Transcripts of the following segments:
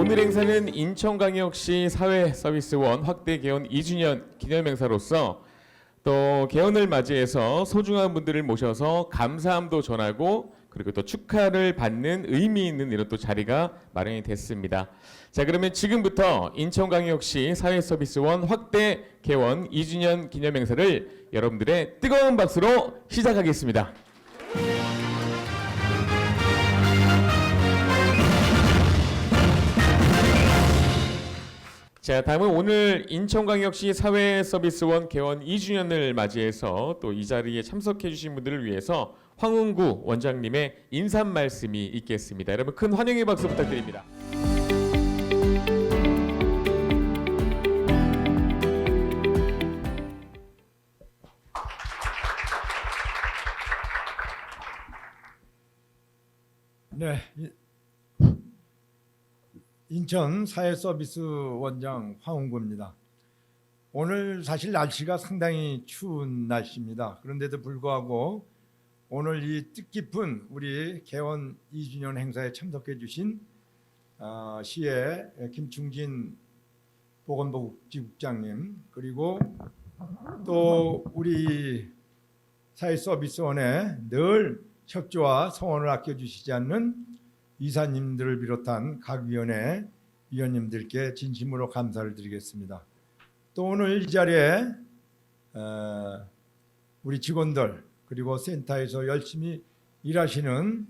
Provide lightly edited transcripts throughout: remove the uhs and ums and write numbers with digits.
오늘 행사는 인천광역시 사회서비스원 확대 개원 2주년 기념 행사로서 또 개원을 맞이해서 소중한 분들을 모셔서 감사함도 전하고 그리고 또 축하를 받는 의미 있는 이런 또 자리가 마련이 됐습니다. 자, 그러면 지금부터 인천광역시 사회서비스원 확대 개원 2주년 기념 행사를 여러분들의 뜨거운 박수로 시작하겠습니다. 자, 다음은 오늘 인천광역시 사회서비스원 개원 2주년을 맞이해서 또 이 자리에 참석해 주신 분들을 위해서 황운구 원장님의 인사 말씀이 있겠습니다. 여러분 큰 환영의 박수 부탁드립니다. 네, 인천 사회서비스원장 황운구입니다. 오늘 사실 날씨가 상당히 추운 날씨입니다. 그런데도 불구하고 오늘 이 뜻깊은 우리 개원 2주년 행사에 참석해 주신 시의 김충진 보건복지국장님, 그리고 또 우리 사회서비스원에 늘 협조와 성원을 아껴주시지 않는 이사님들을 비롯한 각 위원회 위원님들께 진심으로 감사를 드리겠습니다. 또 오늘 이 자리에 우리 직원들 그리고 센터에서 열심히 일하시는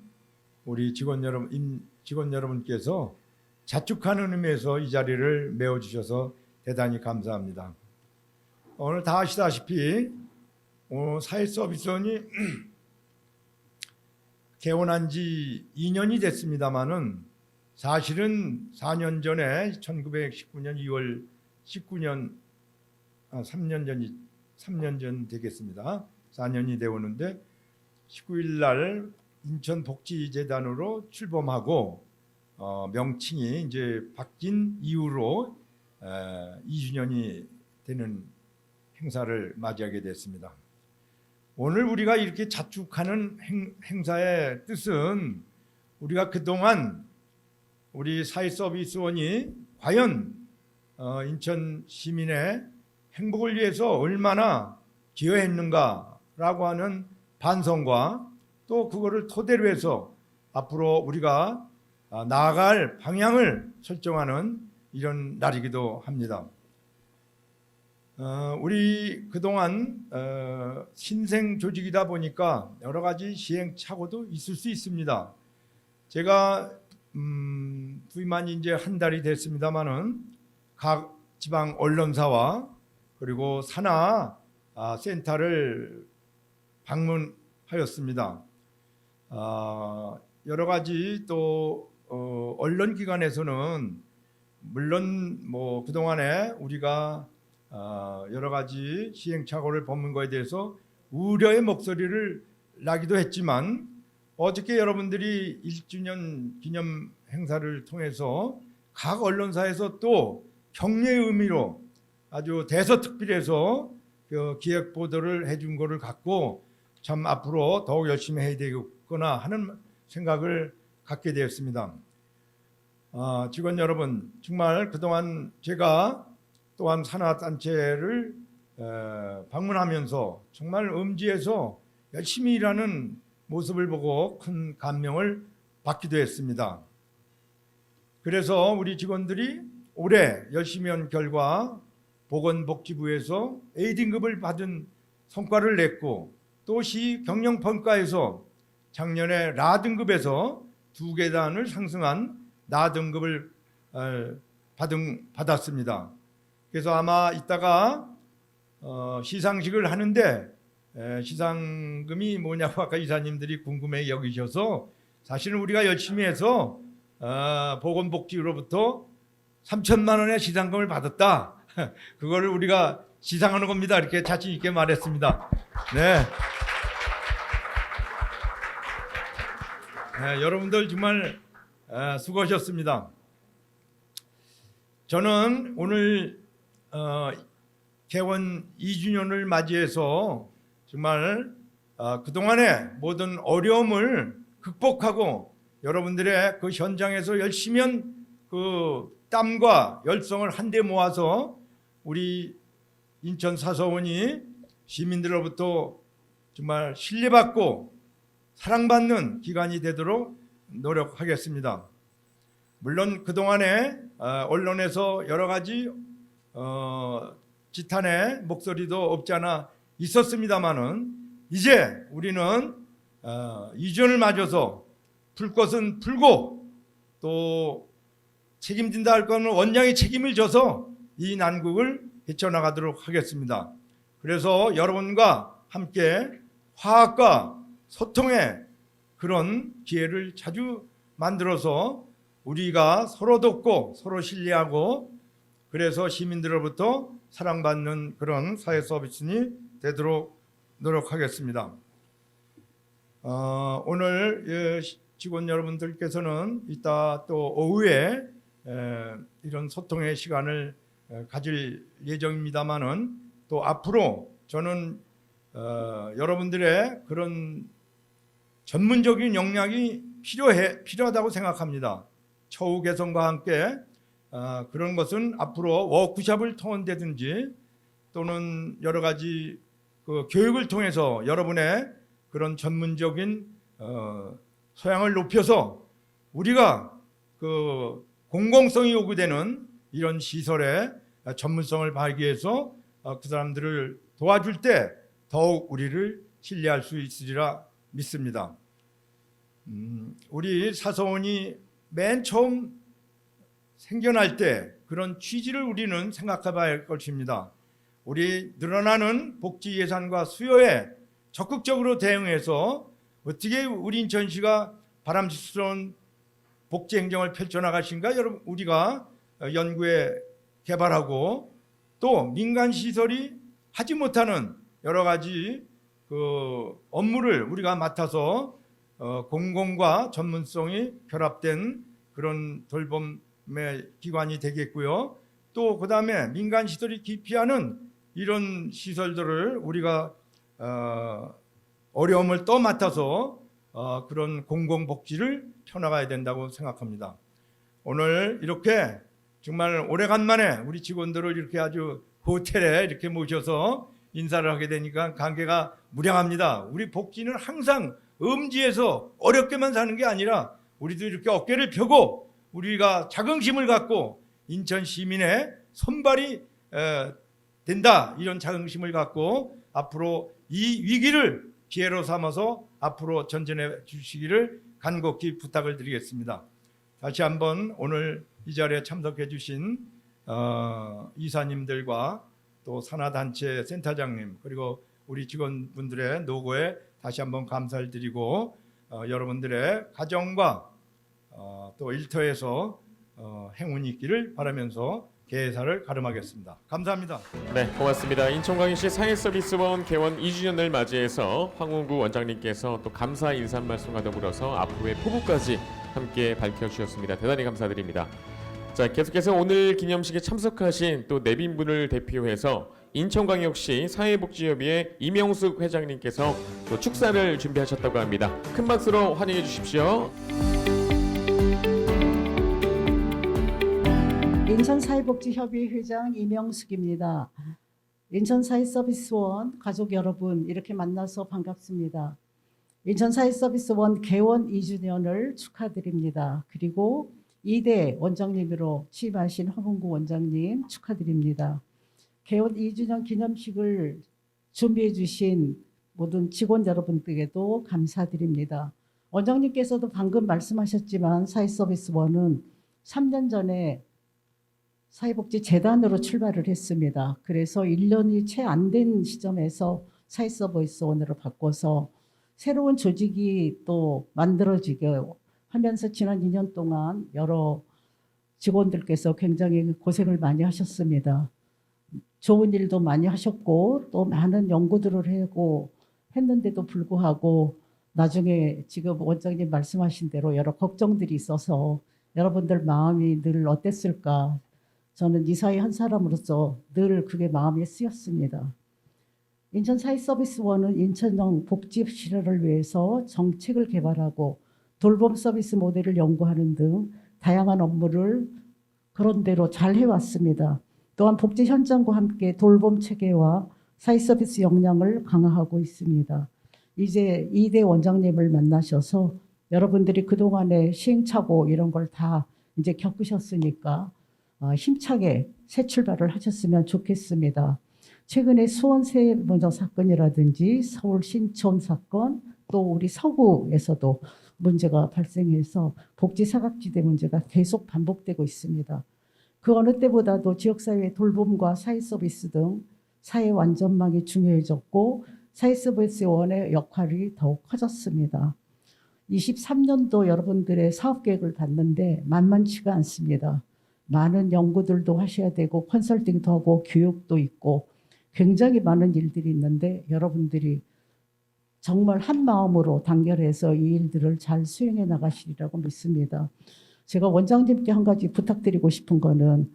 우리 직원 여러분께서 자축하는 의미에서 이 자리를 메워주셔서 대단히 감사합니다. 오늘 다 아시다시피 사회서비스원이 개원한 지 2년이 됐습니다마는 사실은 4년 전에 1919년 2월 3년 전 되겠습니다. 4년이 되었는데 19일 날 인천복지재단으로 출범하고 명칭이 이제 바뀐 이후로 2주년이 되는 행사를 맞이하게 됐습니다. 오늘 우리가 이렇게 자축하는 행사의 뜻은 우리가 그동안 우리 사회서비스원이 과연 인천 시민의 행복을 위해서 얼마나 기여했는가라고 하는 반성과 또 그거를 토대로 해서 앞으로 우리가 나아갈 방향을 설정하는 이런 날이기도 합니다. 우리 그동안 신생 조직이다 보니까 여러 가지 시행착오도 있을 수 있습니다. 제가 부임한 이제 한 달이 됐습니다마는 각 지방 언론사와 그리고 산하 센터를 방문하였습니다. 여러 가지 또 언론기관에서는 물론 뭐 그동안에 우리가 여러 가지 시행착오를 범한 것에 대해서 우려의 목소리를 나기도 했지만 어저께 여러분들이 1주년 기념 행사를 통해서 각 언론사에서 또 격려의 의미로 아주 대서특필해서 기획 보도를 해준 것을 갖고 참 앞으로 더욱 열심히 해야 되겠구나 하는 생각을 갖게 되었습니다. 직원 여러분, 정말 그동안 제가 또한 산하단체를 방문하면서 정말 음지에서 열심히 일하는 모습을 보고 큰 감명을 받기도 했습니다. 그래서 우리 직원들이 올해 열심히 한 결과 보건복지부에서 A등급을 받은 성과를 냈고 또 시 경영평가에서 작년에 라등급에서 2계단을 상승한 나등급을 받았습니다. 그래서 아마 이따가 시상식을 하는데 시상금이 뭐냐고 아까 이사님들이 궁금해 여기셔서 사실은 우리가 열심히 해서 보건복지로부터 3천만 원의 시상금을 받았다. 그거를 우리가 시상하는 겁니다. 이렇게 자신 있게 말했습니다. 네. 여러분들 정말 수고하셨습니다. 저는 오늘 개원 2주년을 맞이해서 정말 그동안의 모든 어려움을 극복하고 여러분들의 그 현장에서 열심히 한 그 땀과 열성을 한데 모아서 우리 인천 사서원이 시민들로부터 정말 신뢰받고 사랑받는 기관이 되도록 노력하겠습니다. 물론 그동안에 언론에서 여러 가지 지탄의 목소리도 없지 않아 있었습니다마는 이제 우리는 이전을 맞아서 풀 것은 풀고 또 책임진다 할 거는 원장이 책임을 져서 이 난국을 헤쳐나가도록 하겠습니다. 그래서 여러분과 함께 화합과 소통의 그런 기회를 자주 만들어서 우리가 서로 돕고 서로 신뢰하고 그래서 시민들로부터 사랑받는 그런 사회 서비스니 되도록 노력하겠습니다. 오늘 직원 여러분들께서는 이따 또 오후에 이런 소통의 시간을 가질 예정입니다만은 또 앞으로 저는 여러분들의 그런 전문적인 역량이 필요하다고 생각합니다. 처우 개선과 함께 그런 것은 앞으로 워크숍을 통한다든지 또는 여러 가지 그 교육을 통해서 여러분의 그런 전문적인 소양을 높여서 우리가 그 공공성이 요구되는 이런 시설의 전문성을 발휘해서 그 사람들을 도와줄 때 더욱 우리를 신뢰할 수 있으리라 믿습니다. 우리 사서원이 맨 처음 생겨날 때 그런 취지를 우리는 생각해 봐야 할 것입니다. 우리 늘어나는 복지 예산과 수요에 적극적으로 대응해서 어떻게 우리 인천시가 바람직스러운 복지 행정을 펼쳐나가신가 여러분 우리가 연구에 개발하고 또 민간 시설이 하지 못하는 여러 가지 그 업무를 우리가 맡아서 공공과 전문성이 결합된 그런 돌봄의 기관이 되겠고요. 또 그다음에 민간 시설이 기피하는 이런 시설들을 우리가 어려움을 또 맡아서 그런 공공복지를 펴나가야 된다고 생각합니다. 오늘 이렇게 정말 오래간만에 우리 직원들을 이렇게 아주 호텔에 이렇게 모셔서 인사를 하게 되니까 관계가 무량합니다. 우리 복지는 항상 음지에서 어렵게만 사는 게 아니라 우리도 이렇게 어깨를 펴고 우리가 자긍심을 갖고 인천 시민의 손발이 된다 이런 자긍심을 갖고 앞으로 이 위기를 기회로 삼아서 앞으로 전진해 주시기를 간곡히 부탁을 드리겠습니다. 다시 한번 오늘 이 자리에 참석해 주신 이사님들과 또 산하단체 센터장님 그리고 우리 직원분들의 노고에 다시 한번 감사를 드리고 여러분들의 가정과 또 일터에서 행운이 있기를 바라면서 개회사를 가름하겠습니다. 감사합니다. 네, 고맙습니다. 인천광역시 사회서비스원 개원 2주년을 맞이해서 황운구 원장님께서 또 감사 인사 말씀과 더불어서 앞으로의 포부까지 함께 밝혀주셨습니다. 대단히 감사드립니다. 자, 계속해서 오늘 기념식에 참석하신 또 내빈분을 대표해서 인천광역시 사회복지협의회 이명숙 회장님께서 또 축사를 준비하셨다고 합니다. 큰 박수로 환영해 주십시오. 인천사회복지협의회 회장 이명숙입니다. 인천사회서비스원 가족 여러분 이렇게 만나서 반갑습니다. 인천사회서비스원 개원 2주년을 축하드립니다. 그리고 2대 원장님으로 취임하신 황운구 원장님 축하드립니다. 개원 2주년 기념식을 준비해 주신 모든 직원 여러분들에게도 감사드립니다. 원장님께서도 방금 말씀하셨지만 사회서비스원은 3년 전에 사회복지재단으로 출발을 했습니다. 그래서 1년이 채 안 된 시점에서 사회서비스원으로 바꿔서 새로운 조직이 또 만들어지게 하면서 지난 2년 동안 여러 직원들께서 굉장히 고생을 많이 하셨습니다. 좋은 일도 많이 하셨고 또 많은 연구들을 하고 했는데도 불구하고 나중에 지금 원장님 말씀하신 대로 여러 걱정들이 있어서 여러분들 마음이 늘 어땠을까 저는 이 사회 한 사람으로서 늘 그게 마음에 쓰였습니다. 인천사회서비스원은 인천형 복지시설을 위해서 정책을 개발하고 돌봄 서비스 모델을 연구하는 등 다양한 업무를 그런대로 잘 해왔습니다. 또한 복지 현장과 함께 돌봄 체계와 사회 서비스 역량을 강화하고 있습니다. 이제 이대 원장님을 만나셔서 여러분들이 그동안의 시행착오 이런 걸 다 이제 겪으셨으니까 힘차게 새 출발을 하셨으면 좋겠습니다. 최근에 수원 세무조 사건이라든지 서울 신촌 사건, 또 우리 서구에서도 문제가 발생해서 복지 사각지대 문제가 계속 반복되고 있습니다. 그 어느 때보다도 지역사회의 돌봄과 사회 서비스 등 사회 완전망이 중요해졌고 사회 서비스원의 역할이 더욱 커졌습니다. 23년도 여러분들의 사업 계획을 봤는데 만만치가 않습니다. 많은 연구들도 하셔야 되고 컨설팅도 하고 교육도 있고 굉장히 많은 일들이 있는데 여러분들이 정말 한 마음으로 단결해서 이 일들을 잘 수행해 나가시리라고 믿습니다. 제가 원장님께 한 가지 부탁드리고 싶은 거는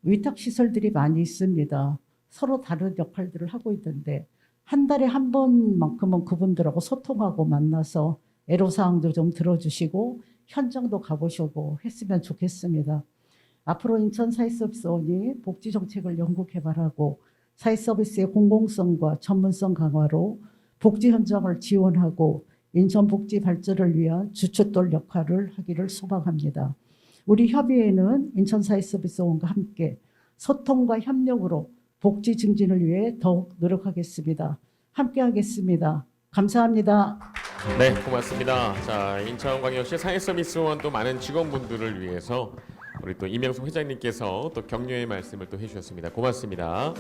위탁시설들이 많이 있습니다. 서로 다른 역할들을 하고 있는데 한 달에 한 번만큼은 그분들하고 소통하고 만나서 애로사항도 좀 들어주시고 현장도 가보시고 했으면 좋겠습니다. 앞으로 인천사회서비스원이 복지정책을 연구 개발하고 사회서비스의 공공성과 전문성 강화로 복지 현장을 지원하고 인천 복지 발전을 위한 주춧돌 역할을 하기를 소망합니다. 우리 협의회는 인천사회서비스원과 함께 소통과 협력으로 복지 증진을 위해 더욱 노력하겠습니다. 함께 하겠습니다. 감사합니다. 네, 고맙습니다. 자, 인천광역시 사회서비스원 또 많은 직원분들을 위해서 우리 또 이명숙 회장님께서 또 격려의 말씀을 또 해주셨습니다. 고맙습니다.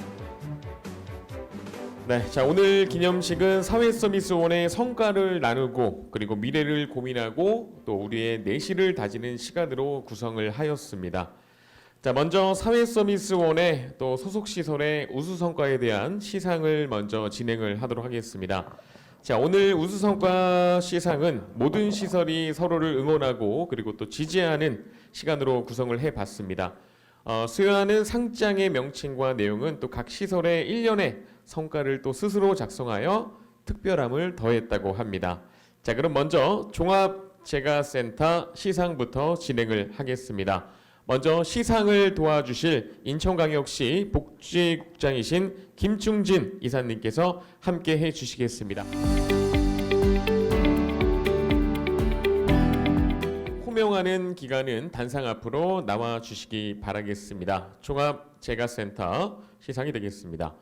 네, 자 오늘 기념식은 사회서비스원의 성과를 나누고 그리고 미래를 고민하고 또 우리의 내실을 다지는 시간으로 구성을 하였습니다. 자, 먼저 사회서비스원의 또 소속 시설의 우수 성과에 대한 시상을 먼저 진행을 하도록 하겠습니다. 자, 오늘 우수 성과 시상은 모든 시설이 서로를 응원하고 그리고 또 지지하는 시간으로 구성을 해봤습니다. 수여하는 상장의 명칭과 내용은 또 각 시설의 1년의 성과를 또 스스로 작성하여 특별함을 더했다고 합니다. 자, 그럼 먼저 종합재가센터 시상부터 진행을 하겠습니다. 먼저 시상을 도와주실 인천광역시 복지국장이신 김충진 이사님께서 함께 해주시겠습니다. 호명하는 기간은 단상 앞으로 나와 주시기 바라겠습니다. 종합재가센터 시상이 되겠습니다.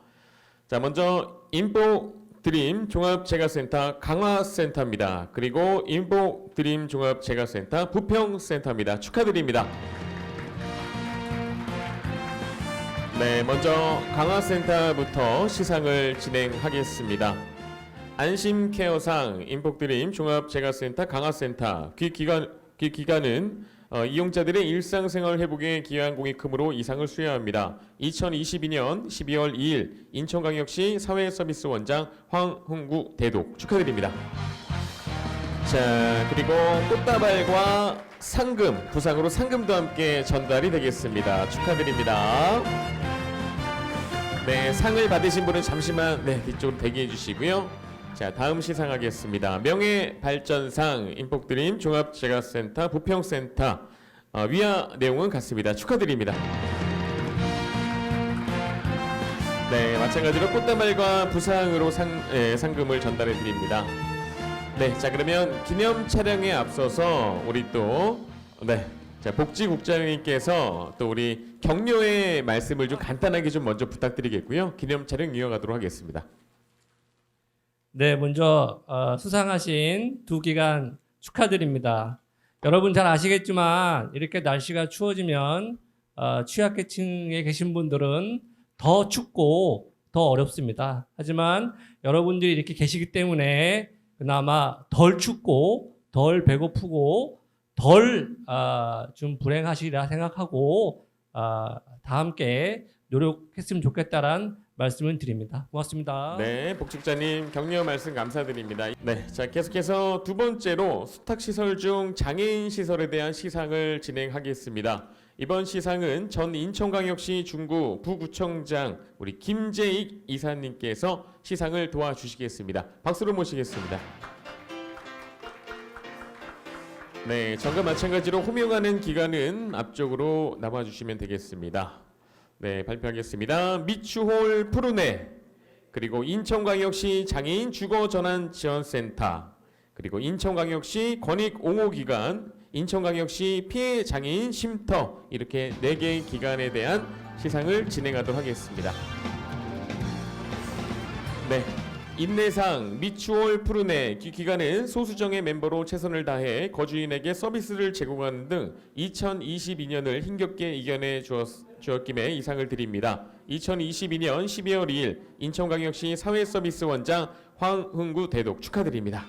자, 먼저 인포드림 종합재가센터 강화센터입니다. 그리고 인포드림 종합재가센터 부평센터입니다. 축하드립니다. 네, 먼저 강화센터부터 시상을 진행하겠습니다. 안심케어상 인복드림 종합재가센터 강화센터 기간은 이용자들의 일상생활 회복에 기여한 공익금으로 이상을 수여합니다. 2022년 12월 2일 인천광역시 사회서비스원장 황흥구 대독 축하드립니다. 자, 그리고 꽃다발과 상금, 부상으로 상금도 함께 전달이 되겠습니다. 축하드립니다. 네, 상을 받으신 분은 잠시만 뒤쪽으로 대기해 주시고요. 자, 다음 시상하겠습니다. 명예발전상 인복드림 종합재가센터 부평센터 위아 내용은 같습니다. 축하드립니다. 네, 마찬가지로 꽃다발과 부상으로 상금을 전달해 드립니다. 네, 자 그러면 기념 촬영에 앞서서 우리 또 자 복지국장님께서 또 우리 격려의 말씀을 좀 간단하게 좀 먼저 부탁드리겠고요. 기념 촬영 이어가도록 하겠습니다. 네, 먼저 수상하신 두 기관 축하드립니다. 여러분 잘 아시겠지만 이렇게 날씨가 추워지면 취약계층에 계신 분들은 더 춥고 더 어렵습니다. 하지만 여러분들이 이렇게 계시기 때문에 그나마 덜 춥고 덜 배고프고 덜 좀 불행하시리라 생각하고 다 함께 노력했으면 좋겠다라는 말씀을 드립니다. 고맙습니다. 네, 복직자님 격려 말씀 감사드립니다. 네, 자 계속해서 두 번째로 수탁시설 중 장애인 시설에 대한 시상을 진행하겠습니다. 이번 시상은 전 인천광역시 중구 부구청장 우리 김재익 이사님께서 시상을 도와주시겠습니다. 박수로 모시겠습니다. 네, 전과 마찬가지로 호명하는 기간은 앞쪽으로 나와주시면 되겠습니다. 네, 발표하겠습니다. 미추홀 푸르네, 그리고 인천광역시 장애인 주거전환지원센터, 그리고 인천광역시 권익옹호기관, 인천광역시 피해장애인 쉼터, 이렇게 4개의 기관에 대한 시상을 진행하도록 하겠습니다. 네, 인내상 미추홀 푸르네 기관은 소수정의 멤버로 최선을 다해 거주인에게 서비스를 제공하는 등 2022년을 힘겹게 이겨내 주었김에 이상을 드립니다. 2022년 12월 2일 인천광역시 사회서비스원장 황흥구 대독 축하드립니다.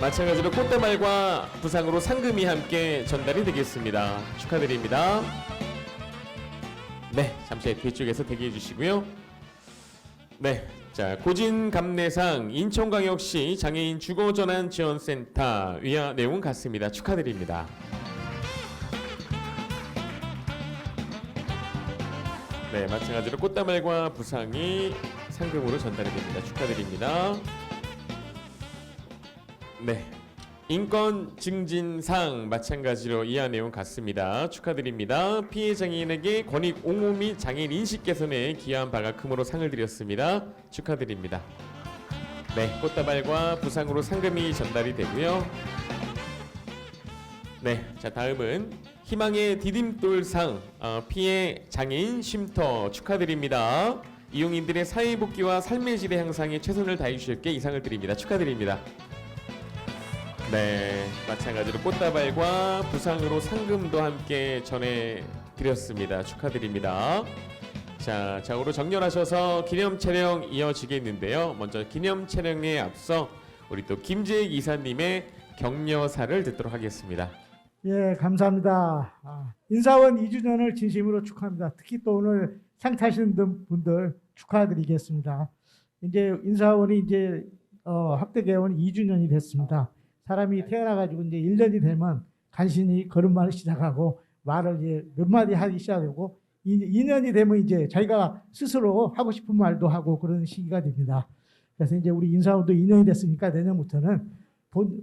마찬가지로 꽃다발과 부상으로 상금이 함께 전달이 되겠습니다. 축하드립니다. 네, 잠시 뒤쪽에서 대기해 주시고요. 네, 자, 고진감래상 인천광역시 장애인 주거전환지원센터 위아 내용 같습니다. 축하드립니다. 네, 마찬가지로 꽃다발과 부상이 상금으로 전달이 됩니다. 축하드립니다. 네, 인권증진상 마찬가지로 이하 내용 같습니다. 축하드립니다. 피해 장애인에게 권익 옹호 및 장애인 인식 개선에 기여한 바가 크므로 상을 드렸습니다. 축하드립니다. 네, 꽃다발과 부상으로 상금이 전달이 되고요. 네, 자, 다음은 희망의 디딤돌상 피해 장애인 쉼터 축하드립니다. 이용인들의 사회복귀와 삶의 질의 향상에 최선을 다해 주실게 이상을 드립니다. 축하드립니다. 네, 마찬가지로 꽃다발과 부상으로 상금도 함께 전해드렸습니다. 축하드립니다. 자, 좌우로 정렬하셔서 기념 촬영 이어지겠는데요. 먼저 기념 촬영에 앞서 우리 또 김재익 이사님의 격려사를 듣도록 하겠습니다. 예, 감사합니다. 인사원 2주년을 진심으로 축하합니다. 특히 또 오늘 상 타신 분들 축하드리겠습니다. 이제 인사원이 이제 학대 개원 2주년이 됐습니다. 사람이 태어나가지고 이제 1년이 되면 간신히 걸음마를 시작하고 말을 이제 몇 마디 하기 시작하고 2년이 되면 이제 자기가 스스로 하고 싶은 말도 하고 그런 시기가 됩니다. 그래서 이제 우리 인사원도 2년이 됐으니까 내년부터는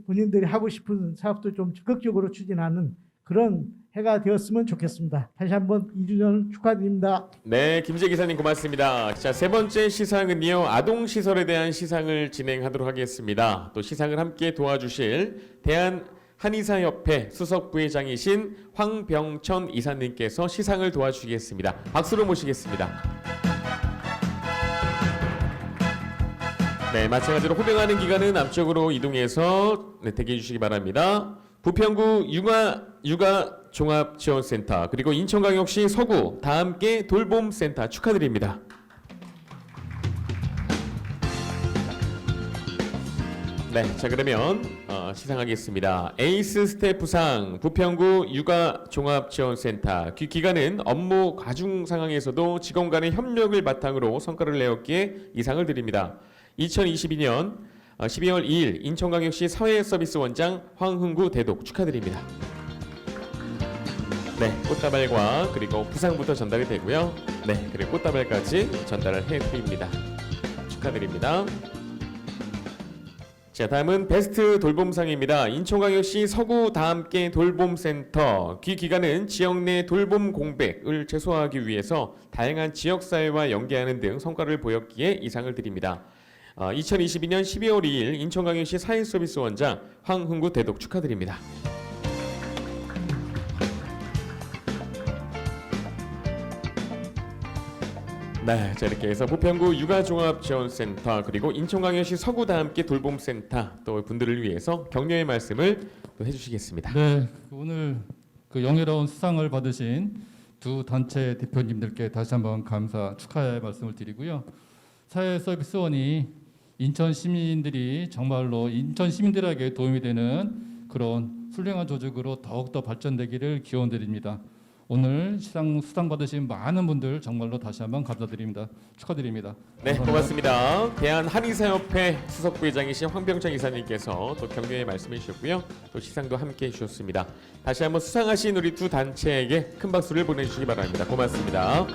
본인들이 하고 싶은 사업도 좀 적극적으로 추진하는 그런 해가 되었으면 좋겠습니다. 다시 한번 2주년 축하드립니다. 네, 김재익 이사님 고맙습니다. 자, 세 번째 시상은요, 아동시설에 대한 시상을 진행하도록 하겠습니다. 또 시상을 함께 도와주실 대한한의사협회 수석부회장이신 황병천 이사님께서 시상을 도와주시겠습니다. 박수로 모시겠습니다. 네, 마찬가지로 호명하는 기간은 앞쪽으로 이동해서 대기해 주시기 바랍니다. 부평구 육아 종합지원센터, 그리고 인천광역시 서구 다 함께 돌봄센터 축하드립니다. 네, 자, 그러면 시상하겠습니다. 에이스 스태프상 부평구 육아 종합지원센터 기관은 업무 과중 상황에서도 직원 간의 협력을 바탕으로 성과를 내었기에 이상을 드립니다. 2022년 12월 2일 인천광역시 사회서비스원장 황흥구 대독 축하드립니다. 네, 꽃다발과 그리고 부상부터 전달이 되고요. 네, 그리고 꽃다발까지 전달을 해드립니다. 축하드립니다. 자, 다음은 베스트 돌봄상입니다. 인천광역시 서구 다함께 돌봄센터 기관은 지역 내 돌봄 공백을 최소화하기 위해서 다양한 지역사회와 연계하는 등 성과를 보였기에 이상을 드립니다. 2022년 12월 2일 인천광역시 사회서비스원장 황흥구 대독 축하드립니다. 네, 자, 이렇게 해서 부평구 육아종합지원센터 그리고 인천광역시 서구 다함께 돌봄센터 또 분들을 위해서 격려의 말씀을 또 해주시겠습니다. 네, 오늘 그 영예로운 수상을 받으신 두 단체 대표님들께 다시 한번 감사 축하의 말씀을 드리고요. 사회서비스원이 인천 시민들이 정말로 인천 시민들에게 도움이 되는 그런 훌륭한 조직으로 더욱더 발전되기를 기원드립니다. 오늘 수상 받으신 많은 분들 정말로 다시 한번 감사드립니다. 축하드립니다. 네, 감사합니다. 고맙습니다. 대한한의사협회 수석부회장이신 황병천 이사님께서 또 격려의 말씀해 주셨고요. 또 시상도 함께 해주셨습니다. 다시 한번 수상하신 우리 두 단체에게 큰 박수를 보내주시기 바랍니다. 고맙습니다.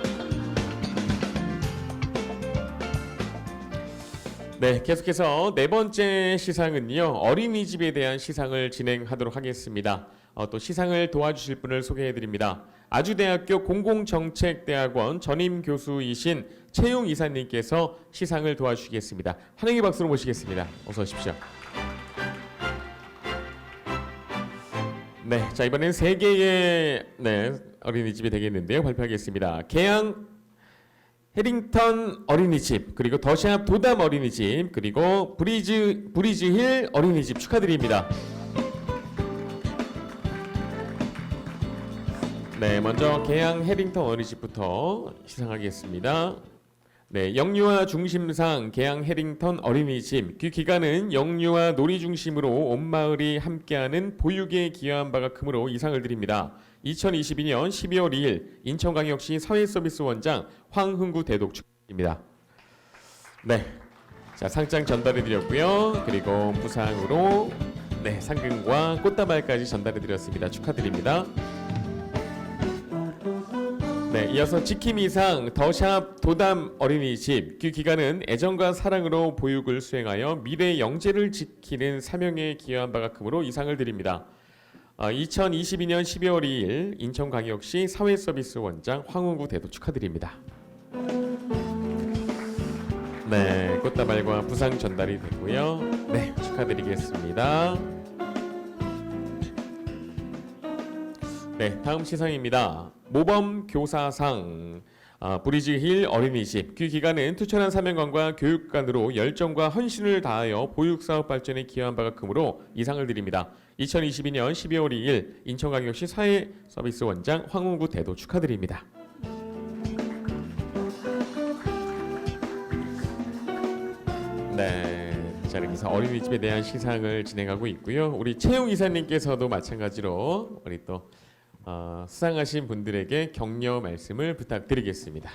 네, 계속해서 네 번째 시상은요, 어린이집에 대한 시상을 진행하도록 하겠습니다. 또 시상을 도와주실 분을 소개해드립니다. 아주대학교 공공정책대학원 전임 교수이신 최용 이사님께서 시상을 도와주시겠습니다. 환영의 박수로 모시겠습니다. 어서 오십시오. 네, 자 이번엔 세 개의 어린이집이 되겠는데요. 발표하겠습니다. 계양 해링턴 어린이집, 그리고 더샵 도담 어린이집, 그리고 브리즈힐 어린이집 축하드립니다. 네, 먼저 계양 해링턴 어린이집부터 시상하겠습니다. 네, 영유아 중심상 계양 해링턴 어린이집. 그 기간은 영유아 놀이 중심으로 온 마을이 함께하는 보육에 기여한 바가 크므로 이상을 드립니다. 2022년 12월 2일 인천광역시 사회서비스원장 황흥구 대독 축하드립니다. 네, 자 상장 전달해 드렸고요. 그리고 부상으로 상금과 꽃다발까지 전달해 드렸습니다. 축하드립니다. 네, 이어서 지킴이상 더샵 도담 어린이집. 그 기간은 애정과 사랑으로 보육을 수행하여 미래 영재를 지키는 사명에 기여한 바가 크므로 이상을 드립니다. 2022년 12월 2일 인천광역시 사회서비스원장 황흥구 대도 축하드립니다. 네, 꽃다발과 부상 전달이 됐고요. 네, 축하드리겠습니다. 네, 다음 시상입니다. 모범 교사상 브리즈힐 어린이집. 그 기간은 투철한 사명감과 교육관으로 열정과 헌신을 다하여 보육사업 발전에 기여한 바가 크므로 이상을 드립니다. 2022년 12월 2일 인천광역시 사회서비스원장 황흥구 대도 축하드립니다. 네, 자 이렇게 어린이집에 대한 시상을 진행하고 있고요. 우리 최용 이사님께서도 마찬가지로 우리 또 수상하신 분들에게 격려 말씀을 부탁드리겠습니다.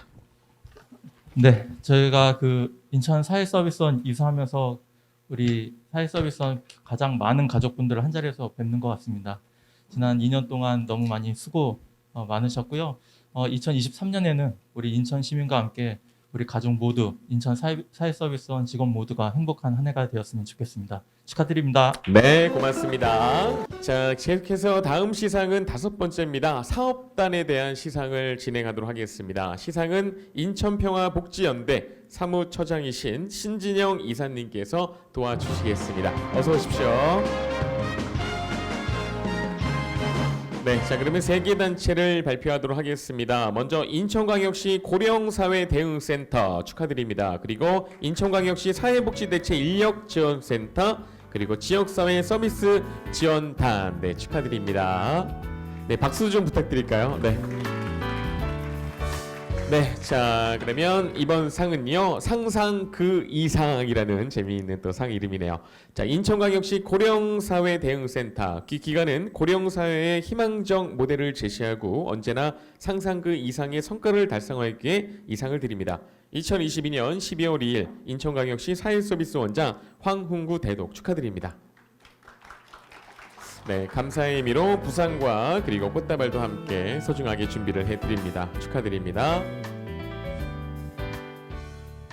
네, 저희가 그 인천 사회서비스원 이사하면서 우리 사회서비스원 가장 많은 가족분들을 한 자리에서 뵙는 것 같습니다. 지난 2년 동안 너무 많이 수고 많으셨고요. 2023년에는 우리 인천 시민과 함께 우리 가족 모두 인천 사회서비스원 직원 모두가 행복한 한 해가 되었으면 좋겠습니다. 축하드립니다. 네, 고맙습니다. 자, 계속해서 다음 시상은 5번째입니다. 사업단에 대한 시상을 진행하도록 하겠습니다. 시상은 인천평화복지연대 사무처장이신 신진영 이사님께서 도와주시겠습니다. 어서 오십시오. 네, 자 그러면 3개 단체를 발표하도록 하겠습니다. 먼저 인천광역시 고령사회대응센터 축하드립니다. 그리고 인천광역시 사회복지대체 인력지원센터, 그리고 지역사회 서비스 지원단 축하드립니다. 네, 박수 좀 부탁드릴까요? 네, 자 그러면 이번 상은요 상상 그 이상이라는 재미있는 또 상 이름이네요. 자, 인천광역시 고령사회대응센터. 기간은 고령사회의 희망적 모델을 제시하고 언제나 상상 그 이상의 성과를 달성하기에 이 상을 드립니다. 2022년 12월 2일 인천광역시 사회서비스원장 황흥구 대독 축하드립니다. 네, 감사의 의미로 부상과 그리고 꽃다발도 함께 소중하게 준비를 해드립니다. 축하드립니다.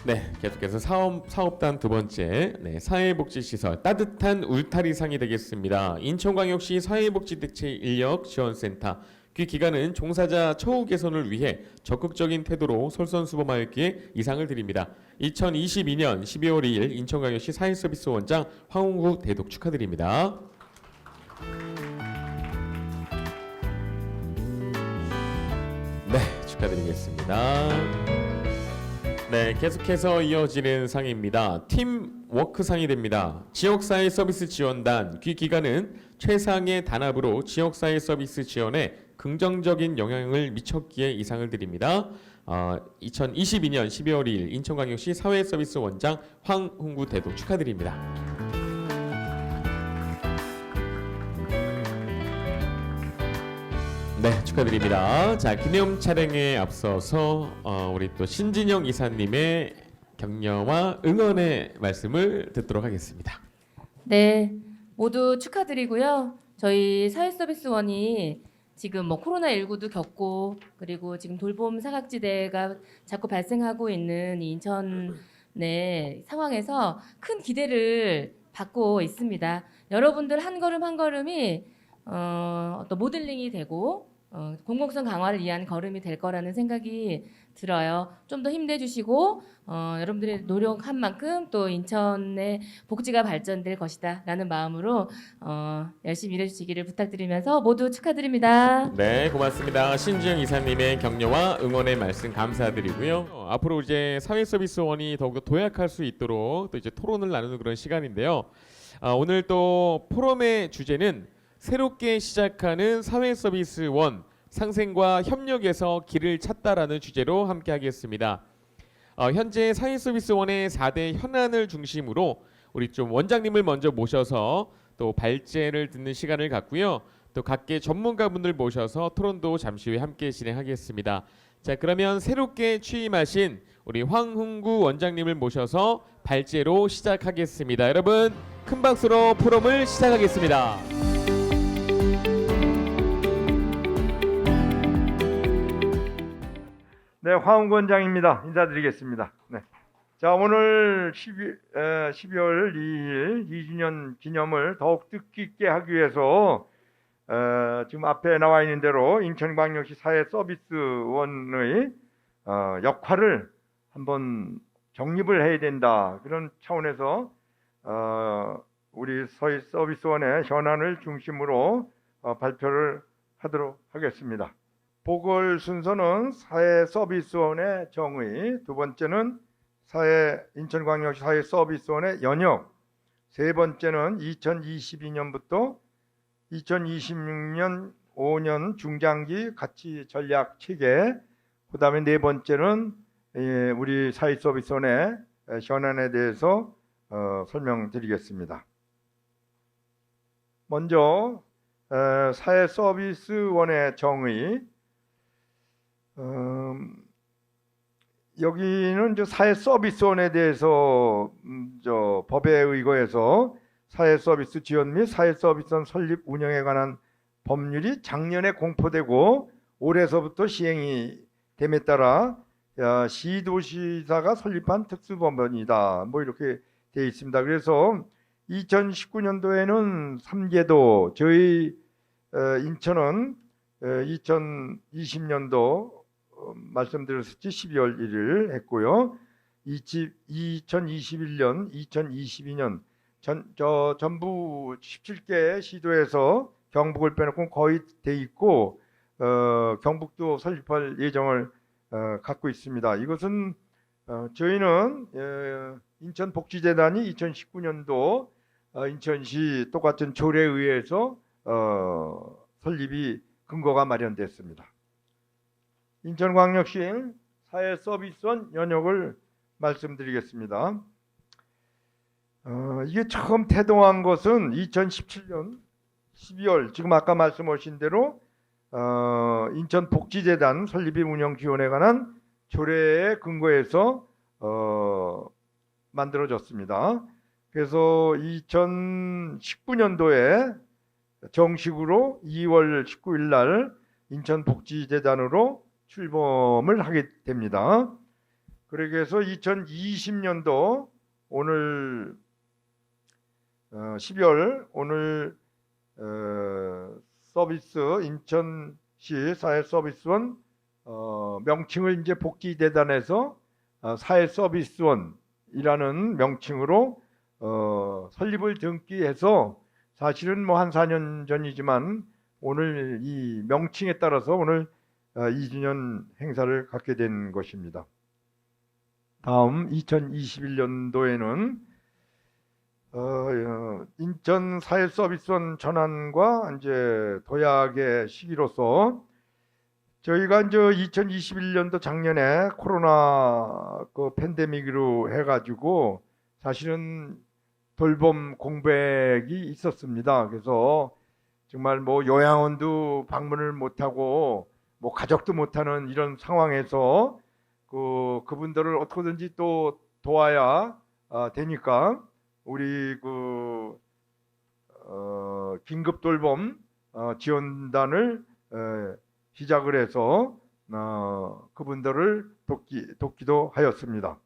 네, 계속해서 사업단 2번째 사회복지시설 따뜻한 울타리상이 되겠습니다. 인천광역시 사회복지대체 인력지원센터. 그 기간은 종사자 처우 개선을 위해 적극적인 태도로 솔선수범하였기에 이 상을 드립니다. 2022년 12월 2일 인천광역시 사회서비스원장 황흥구 대독 축하드립니다. 네, 축하드리겠습니다. 네, 계속해서 이어지는 상입니다. 팀워크상이 됩니다. 지역사회 서비스 지원단. 그 기간은 최상의 단합으로 지역사회 서비스 지원에 긍정적인 영향을 미쳤기에 이 상을 드립니다. 2022년 12월 2일 인천광역시 사회서비스원장 황흥구 대독 축하드립니다. 네, 축하드립니다. 자, 기념 촬영에 앞서서 우리 또 신진영 이사님의 격려와 응원의 말씀을 듣도록 하겠습니다. 네, 모두 축하드리고요. 저희 사회서비스원이 지금 코로나19도 겪고 그리고 지금 돌봄 사각지대가 자꾸 발생하고 있는 이 인천 상황에서 큰 기대를 받고 있습니다. 여러분들 한 걸음 한 걸음이 어떤 모델링이 되고 공공성 강화를 위한 걸음이 될 거라는 생각이 들어요. 좀 더 힘내주시고 여러분들의 노력한 만큼 또 인천의 복지가 발전될 것이다라는 마음으로 열심히 일해주시기를 부탁드리면서 모두 축하드립니다. 네, 고맙습니다. 신지영 이사님의 격려와 응원의 말씀 감사드리고요. 앞으로 이제 사회서비스원이 더욱더 도약할 수 있도록 또 이제 토론을 나누는 그런 시간인데요. 오늘 또 포럼의 주제는 새롭게 시작하는 사회서비스원 상생과 협력에서 길을 찾다라는 주제로 함께 하겠습니다. 현재 사회서비스원의 4대 현안을 중심으로 우리 좀 원장님을 먼저 모셔서 또 발제를 듣는 시간을 갖고요. 또 각계 전문가분들 모셔서 토론도 잠시 후에 함께 진행하겠습니다. 자, 그러면 새롭게 취임하신 우리 황훈구 원장님을 모셔서 발제로 시작하겠습니다. 여러분 큰 박수로 포럼을 시작하겠습니다. 네, 황훈구 원장입니다. 인사드리겠습니다. 네. 자, 오늘 12월 2일 2주년 기념을 더욱 뜻깊게 하기 위해서 지금 앞에 나와 있는 대로 인천광역시 사회서비스원의 역할을 한번 정립을 해야 된다. 그런 차원에서 우리 사회서비스원의 현안을 중심으로 발표를 하도록 하겠습니다. 보궐 순서는 사회서비스원의 정의, 두 번째는 인천광역시 사회서비스원의 연역, 세 번째는 2022년부터 2026년 5년 중장기 가치 전략 체계, 그 다음에 네 번째는 우리 사회서비스원의 현안에 대해서 설명드리겠습니다. 먼저 사회서비스원의 정의, 여기는 사회서비스원에 대해서 법에 의거해서 사회서비스 지원 및 사회서비스원 설립 운영에 관한 법률이 작년에 공포되고 올해서부터 시행이 됨에 따라 시도시사가 설립한 특수법원이다. 뭐 이렇게 되어 있습니다. 그래서 2019년도에는 3개도, 저희 인천은 2020년도 말씀드렸었지 12월 1일 했고요. 2021년, 2022년 전부 17개 시도에서 경북을 빼놓고 거의 돼 있고 경북도 설립할 예정을 갖고 있습니다. 이것은 저희는 인천복지재단이 2019년도 인천시 똑같은 조례에 의해서 설립이 근거가 마련됐습니다. 인천광역시 사회서비스원 연역을 말씀드리겠습니다. 이게 처음 태동한 것은 2017년 12월, 지금 아까 말씀하신 대로 인천복지재단 설립비 운영 지원에 관한 조례에 근거해서 만들어졌습니다. 그래서 2019년도에 정식으로 2월 19일 날 인천복지재단으로 출범을 하게 됩니다. 그래서 2020년도 오늘 12월 오늘 서비스 인천시 사회서비스원 명칭을 이제 복지재단에서 사회서비스원이라는 명칭으로 설립을 등기해서 사실은 뭐 한 4년 전이지만 오늘 이 명칭에 따라서 오늘 2주년 행사를 갖게 된 것입니다. 다음 2021년도에는 인천 사회서비스원 전환과 이제 도약의 시기로서 저희가 이제 2021년도 작년에 코로나 그 팬데믹으로 해가지고 사실은 돌봄 공백이 있었습니다. 그래서 정말 뭐 요양원도 방문을 못하고 뭐 가족도 못하는 이런 상황에서 그분들을 어떻게든지 또 도와야 되니까 우리 긴급 돌봄 지원단을 시작을 해서 그분들을 돕기도 하였습니다.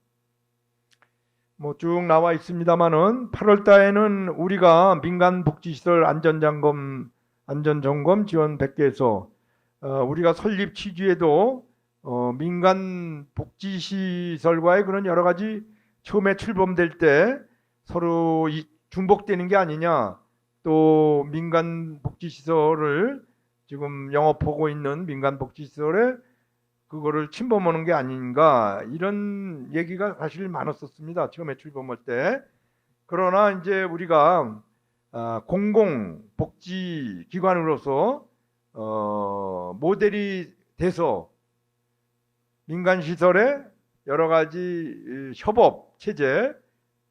뭐 쭉 나와 있습니다만은 8월 달에는 우리가 민간 복지시설 안전점검 안전점검 지원 100개소, 우리가 설립 취지에도 민간 복지시설과의 그런 여러 가지 처음에 출범될 때 서로 중복되는 게 아니냐, 또 민간 복지시설을 지금 영업하고 있는 민간 복지시설에 그거를 침범하는 게 아닌가, 이런 얘기가 사실 많았었습니다. 처음에 출범할 때. 그러나 이제 우리가 공공복지기관으로서 모델이 돼서 민간시설에 여러 가지 협업 체제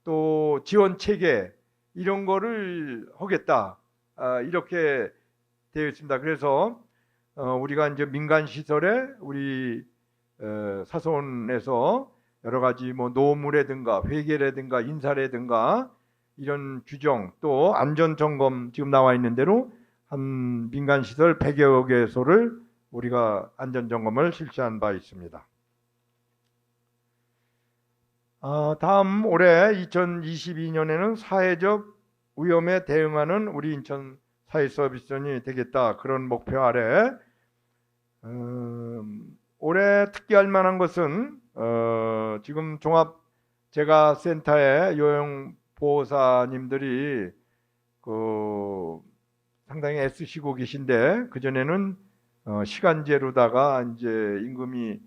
또 지원 체계 이런 거를 하겠다, 이렇게 되어 있습니다. 그래서 우리가 이제 민간시설에 우리 사소원에서 여러 가지 뭐 노무라든가 회계라든가 인사라든가 이런 규정, 또 안전점검 지금 나와 있는 대로 한 민간시설 100여 개소를 우리가 안전점검을 실시한 바 있습니다. 다음 올해 2022년에는 사회적 위험에 대응하는 우리 인천 사회서비스원이 되겠다, 그런 목표 아래 올해 특기할 만한 것은 지금 종합재가센터의 요양보호사님들이 상당히 애쓰시고 계신데, 그전에는 시간제로다가 이제 임금이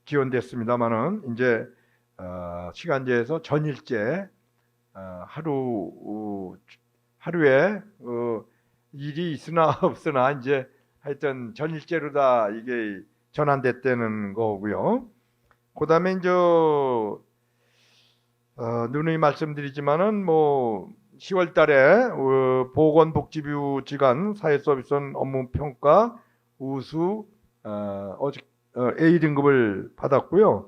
지원됐습니다만은 이제 시간제에서 전일제, 하루에 일이 있으나 없으나 이제 하여튼 전일제로다 이게 전환됐다는 거고요. 그다음에 이제 누누이 말씀드리지만은 뭐 10월달에 보건복지부 지간 사회서비스원 업무평가 우수 A 등급을 받았고요.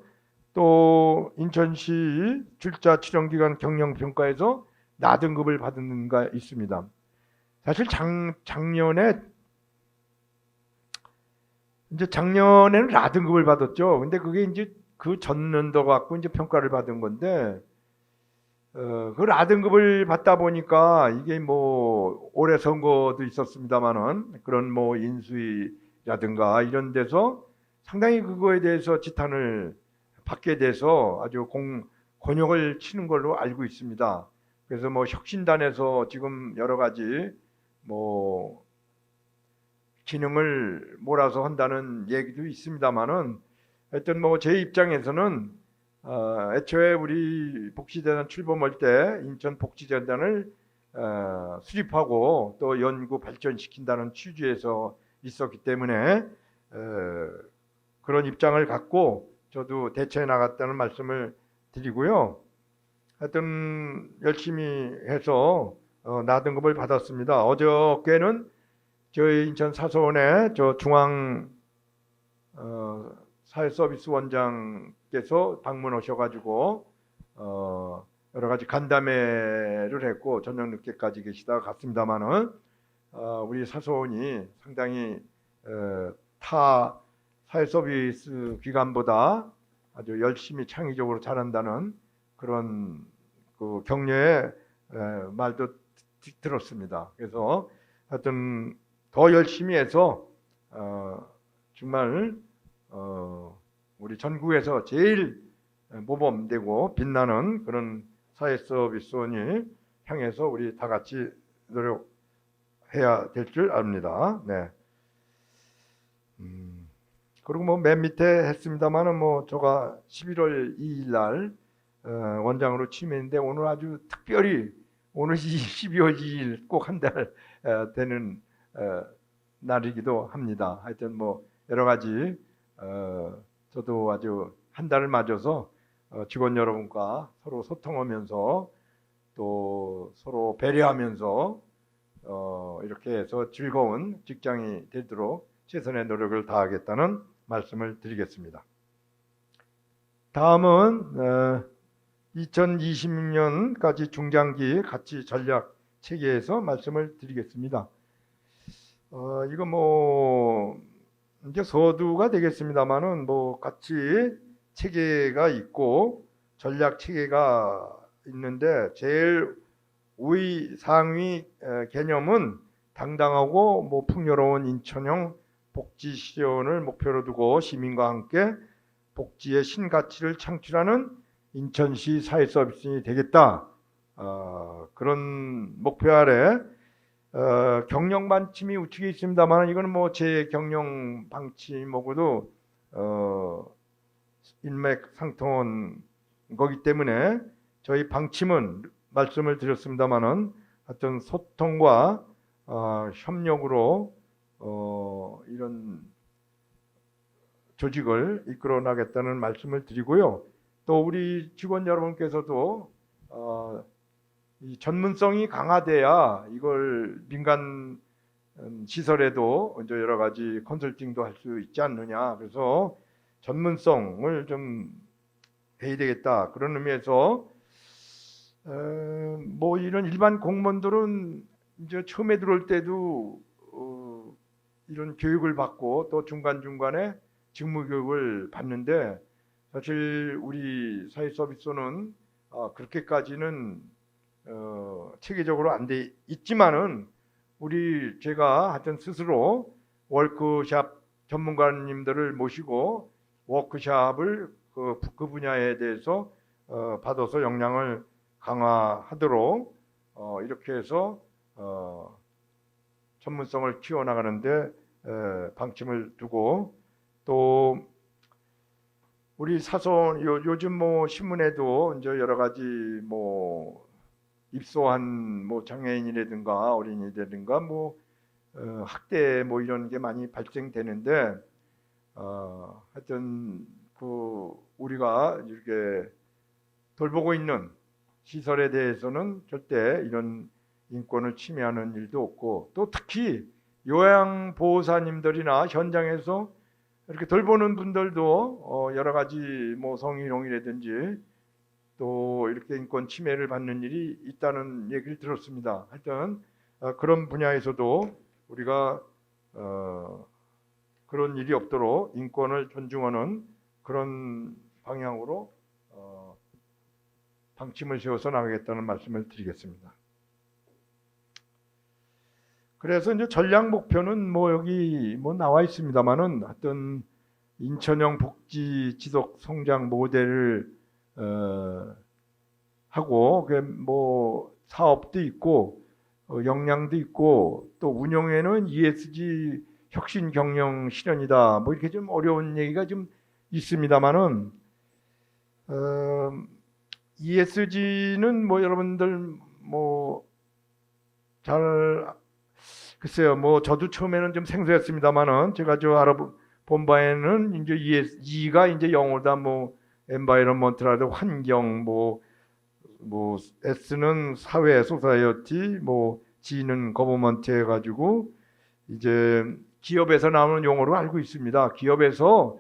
또 인천시 출자 출연기관 경영평가에서 나등급을 받은 가 있습니다. 사실 작년에는 나등급을 받았죠. 근데 그게 이제 그 전년도 갖고 이제 평가를 받은 건데, 그 나등급을 받다 보니까 이게 뭐 올해 선거도 있었습니다만은 그런 뭐 인수위라든가 이런 데서 상당히 그거에 대해서 지탄을 받게 돼서 아주 곤욕을 치는 걸로 알고 있습니다. 그래서 뭐 혁신단에서 지금 여러 가지 뭐 기능을 몰아서 한다는 얘기도 있습니다만은, 하여튼 뭐 제 입장에서는 애초에 우리 복지재단 출범할 때 인천 복지재단을 수립하고 또 연구 발전시킨다는 취지에서 있었기 때문에 그런 입장을 갖고 저도 대처해 나갔다는 말씀을 드리고요. 하여튼 열심히 해서 나등급을 받았습니다. 어저께는 저희 인천 사서원에 저 중앙 사회서비스 원장께서 방문하셔가지고 여러 가지 간담회를 했고 저녁 늦게까지 계시다가 갔습니다만은 우리 사서원이 상당히 타 사회서비스 기관보다 아주 열심히 창의적으로 잘한다는 그런 그 격려의 말도 들었습니다. 그래서 하여튼 더 열심히 해서 정말 우리 전국에서 제일 모범되고 빛나는 그런 사회서비스원이 향해서 우리 다 같이 노력해야 될 줄 압니다. 네. 그리고 뭐 맨 밑에 했습니다만은 뭐 제가 11월 2일 날 원장으로 취임했는데 오늘 아주 특별히 오늘 12월 2일 꼭 한 달 되는 날이기도 합니다. 하여튼 뭐 여러 가지 저도 아주 한 달을 맞아서 직원 여러분과 서로 소통하면서 또 서로 배려하면서 이렇게 해서 즐거운 직장이 되도록 최선의 노력을 다하겠다는 말씀을 드리겠습니다. 다음은 2020년까지 중장기 가치 전략 체계에서 말씀을 드리겠습니다. 이거 뭐 이제 서두가 되겠습니다만은 뭐 가치 체계가 있고 전략 체계가 있는데 제일 우위 상위 개념은 당당하고 뭐 풍요로운 인천형 복지 실현을 목표로 두고 시민과 함께 복지의 신가치를 창출하는 인천시 사회서비스이 되겠다. 그런 목표 아래 경영 방침이 우측에 있습니다만 이거는 뭐 제 경영 방침하고도 일맥상통한 거기 때문에 저희 방침은 말씀을 드렸습니다만은 어떤 소통과 협력으로 이런 조직을 이끌어 나겠다는 말씀을 드리고요. 또 우리 직원 여러분께서도 이 전문성이 강화돼야 이걸 민간 시설에도 이제 여러 가지 컨설팅도 할 수 있지 않느냐. 그래서 전문성을 좀 해야 되겠다. 그런 의미에서 뭐 이런 일반 공무원들은 이제 처음에 들어올 때도 이런 교육을 받고 또 중간중간에 직무 교육을 받는데 사실 우리 사회서비스는 그렇게까지는 체계적으로 안 돼 있지만은 제가 하여튼 스스로 워크샵 전문가님들을 모시고 워크샵을 그 분야에 대해서 받아서 역량을 강화하도록 이렇게 해서 전문성을 키워나가는데 방침을 두고 또 우리 사선 요즘 뭐 신문에도 이제 여러 가지 뭐 입소한 뭐 장애인이라든가 어린이라든가 뭐 학대 뭐 이런 게 많이 발생되는데 하여튼 우리가 이렇게 돌보고 있는 시설에 대해서는 절대 이런 인권을 침해하는 일도 없고 또 특히 요양보호사님들이나 현장에서 이렇게 돌보는 분들도 여러 가지 뭐 성희롱이라든지 또 이렇게 인권 침해를 받는 일이 있다는 얘기를 들었습니다. 하여튼 그런 분야에서도 우리가 그런 일이 없도록 인권을 존중하는 그런 방향으로 방침을 세워서 나가겠다는 말씀을 드리겠습니다. 그래서 이제 전략 목표는 뭐 여기 뭐 나와 있습니다만은 어떤 인천형 복지 지속 성장 모델을 하고 그 뭐 사업도 있고 역량도 있고 또 운영에는 ESG 혁신 경영 실현이다. 뭐 이렇게 좀 어려운 얘기가 좀 있습니다만은 ESG는 뭐 여러분들 뭐 잘 글쎄요, 뭐 저도 처음에는 좀 생소했습니다만은 제가 알아본 바에는 이제 E가 이제 영어다 뭐 environment라도 환경 뭐 S는 사회 소사이어티 뭐 G는 거버먼트 해가지고 이제 기업에서 나오는 용어로 알고 있습니다. 기업에서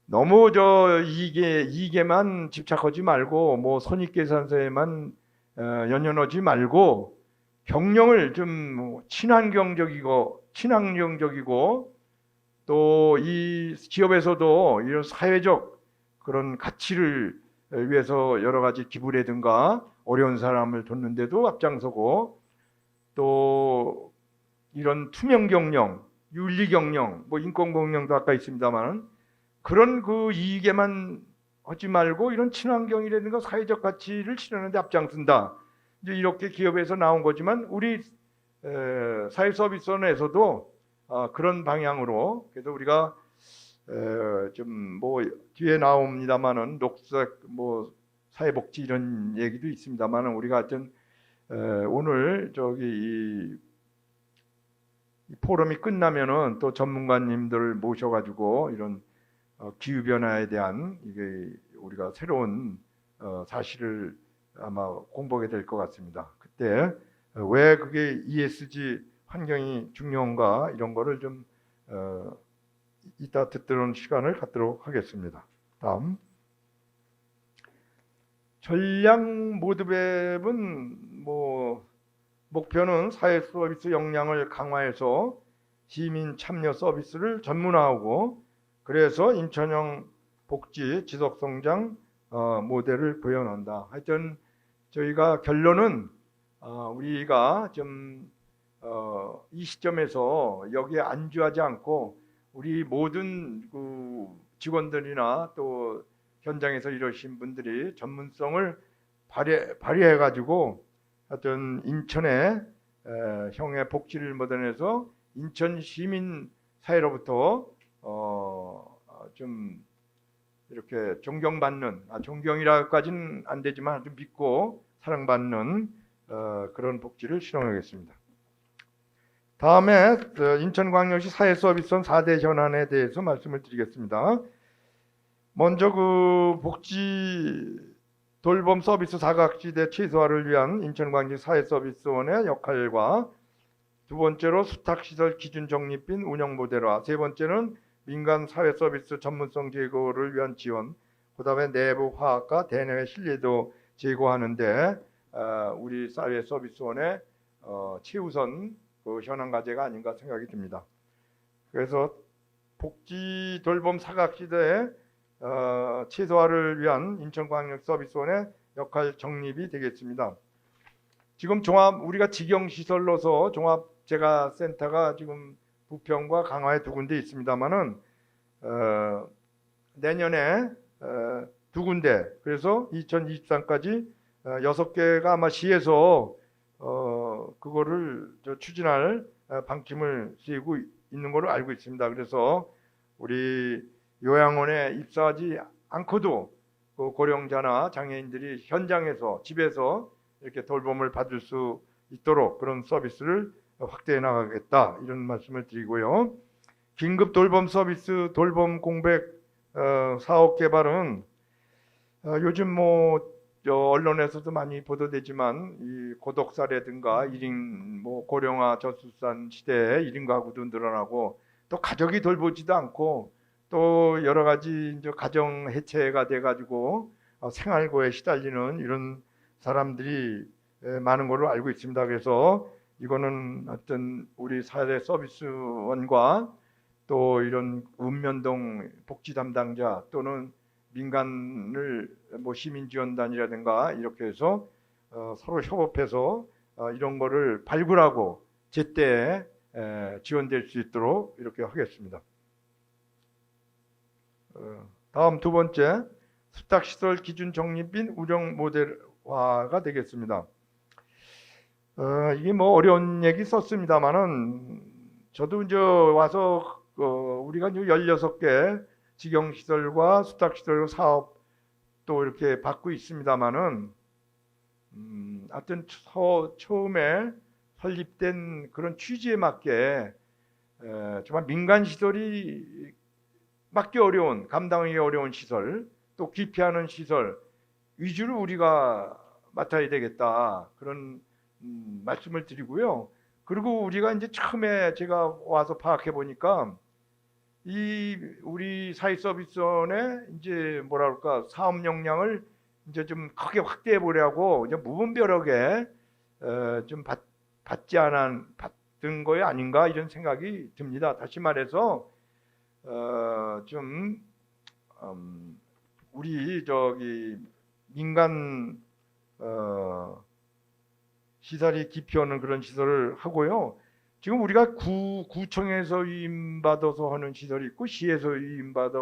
너무 이익에만 집착하지 말고 뭐 손익계산서에만 연연하지 말고 경영을 좀 친환경적이고 또 이 기업에서도 이런 사회적 그런 가치를 위해서 여러 가지 기부라든가 어려운 사람을 돕는데도 앞장서고 또 이런 투명 경영, 윤리 경영, 뭐 인권 경영도 아까 있습니다만 그런 그 이익에만 하지 말고 이런 친환경이라든가 사회적 가치를 실현하는 데 앞장선다. 이제 이렇게 기업에서 나온 거지만 우리 사회서비스원에서도 그런 방향으로 그래서 우리가 좀 뭐 뒤에 나옵니다만은 녹색 뭐 사회복지 이런 얘기도 있습니다만은 우리가 하여튼 오늘 이 포럼이 끝나면은 또 전문가님들을 모셔가지고 이런 기후 변화에 대한 이게 우리가 새로운 사실을 아마 공부하게 될 것 같습니다. 그때 왜 그게 ESG 환경이 중요한가 이런 거를 좀 이따 듣도록 시간을 갖도록 하겠습니다. 다음 전략 모드맵은 뭐 목표는 사회 서비스 역량을 강화해서 시민 참여 서비스를 전문화하고 그래서 인천형 복지 지속성장 모델을 구현한다. 하여튼 저희가 결론은 우리가 좀 이 시점에서 여기에 안주하지 않고 우리 모든 그 직원들이나 또 현장에서 일하신 분들이 전문성을 발휘해 가지고 하여튼 인천의 형의 복지를 모델해서 인천 시민 사회로부터 좀 이렇게 존경받는, 존경이라고까지는 안 되지만 좀 믿고 사랑받는 그런 복지를 실현하겠습니다. 다음에 인천광역시 사회서비스원 4대 현안에 대해서 말씀을 드리겠습니다. 먼저 그 복지 돌봄 서비스 사각지대 최소화를 위한 인천광역시 사회서비스원의 역할과, 두 번째로 수탁시설 기준 정립 및 운영 모델화, 세 번째는 민간 사회서비스 전문성 제고를 위한 지원, 그 다음에 내부 화학과 대내외 신뢰도 제고하는데 우리 사회서비스원의 최우선 그 현안 과제가 아닌가 생각이 듭니다. 그래서 복지 돌봄 사각지대의 최소화를 위한 인천광역서비스원의 역할 정립이 되겠습니다. 지금 우리가 직영시설로서 종합재가센터가 지금 부평과 강화에 두 군데 있습니다만은 내년에 두 군데, 그래서 2023까지 6개가 아마 시에서 그거를 추진할 방침을 쓰이고 있는 걸로 알고 있습니다. 그래서 우리 요양원에 입사하지 않고도 그 고령자나 장애인들이 현장에서 집에서 이렇게 돌봄을 받을 수 있도록 그런 서비스를 확대해 나가겠다, 이런 말씀을 드리고요. 긴급 돌봄 서비스 돌봄 공백 사업 개발은 요즘 언론에서도 많이 보도되지만 이 고독 사례든가 1인 고령화 저출산 시대에 1인 가구도 늘어나고 또 가족이 돌보지도 않고 또 여러 가지 이제 가정 해체가 돼 가지고 생활고에 시달리는 이런 사람들이 많은 걸로 알고 있습니다. 그래서 이거는 어떤 우리 사회 서비스원과 또 이런 읍면동 복지 담당자 또는 민간을 시민지원단이라든가 이렇게 해서 서로 협업해서 이런 거를 발굴하고 제때 지원될 수 있도록 이렇게 하겠습니다. 다음 두 번째, 수탁시설 기준 정립 및 운영 모델화가 되겠습니다. 이게 어려운 얘기 썼습니다만은 저도 이제 와서 우리가 이제 16개 직영시설과 수탁시설 사업 또 이렇게 받고 있습니다만은 하여튼 처음에 설립된 그런 취지에 맞게 정말 민간 시설이 맡기 어려운, 감당하기 어려운 시설, 또 기피하는 시설 위주로 우리가 맡아야 되겠다, 그런 말씀을 드리고요. 그리고 우리가 이제 처음에 제가 와서 파악해 보니까 이 우리 사회서비스원의 이제 사업 역량을 이제 좀 크게 확대해 보려고 이제 무분별하게 좀 받은 거에 아닌가, 이런 생각이 듭니다. 다시 말해서 우리 민간 시설이 기피하는 그런 시설을 하고요. 지금 우리가 구청에서 위임받아서 하는 시설이 있고, 시에서 위임받아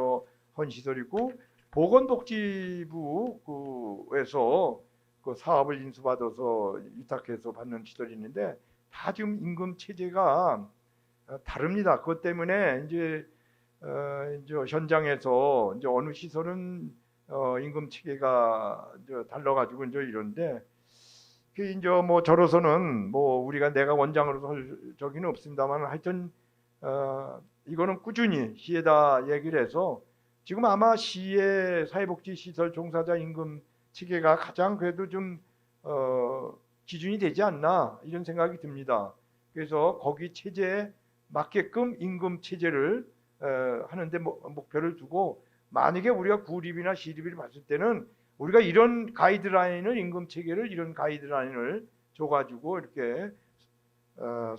한 시설이 있고, 보건복지부에서 그 사업을 인수받아서 위탁해서 받는 시설이 있는데, 다 지금 임금 체제가 다릅니다. 그것 때문에 이제 현장에서 이제 어느 시설은 임금 체계가 달라가지고 이제 이런데, 그 이제 저로서는 우리가 내가 원장으로서 할 적은 없습니다만, 하여튼 이거는 꾸준히 시에다 얘기를 해서 지금 아마 시의 사회복지시설 종사자 임금 체계가 가장 그래도 좀 기준이 되지 않나, 이런 생각이 듭니다. 그래서 거기 체제에 맞게끔 임금 체제를 하는데 목표를 두고, 만약에 우리가 구립이나 시립을 봤을 때는 우리가 이런 가이드라인을, 임금 체계를 이런 가이드라인을 줘가지고 이렇게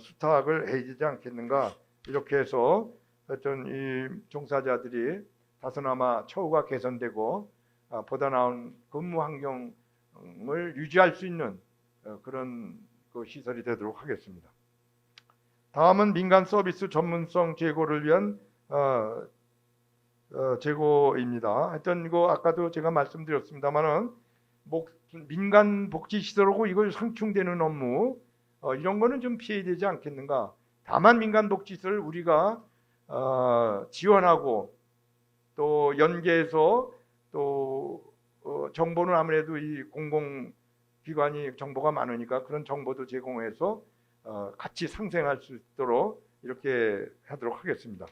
수탁을 해야 되지 않겠는가, 이렇게 해서 어떤 이 종사자들이 다소나마 처우가 개선되고 보다 나은 근무 환경을 유지할 수 있는 그런 그 시설이 되도록 하겠습니다. 다음은 민간 서비스 전문성 제고를 위한 제고입니다. 하여튼 이거 아까도 제가 말씀드렸습니다만은 민간 복지시설하고 이걸 상충되는 업무 이런 거는 좀 피해야 되지 않겠는가. 다만 민간 복지시설 우리가 지원하고 또 연계해서 또 정보는 아무래도 이 공공기관이 정보가 많으니까 그런 정보도 제공해서 같이 상생할 수 있도록 이렇게 하도록 하겠습니다.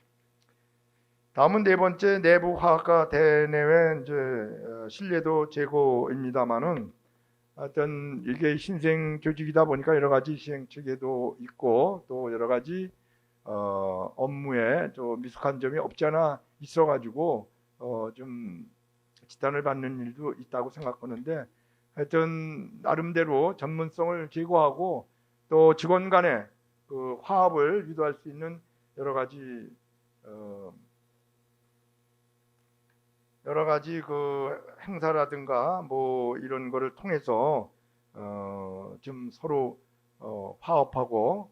다음은 네 번째 내부 화학과 대내외 이제 신뢰도 제고입니다만은 하여튼 이게 신생 조직이다 보니까 여러 가지 시행 체계도 있고 또 여러 가지 업무에 좀 미숙한 점이 없지 않아 있어가지고 좀 지탄을 받는 일도 있다고 생각하는데 하여튼 나름대로 전문성을 제고하고 또 직원 간의 그 화합을 유도할 수 있는 여러 가지 그 행사라든가 뭐 이런 거를 통해서 좀 서로 화합하고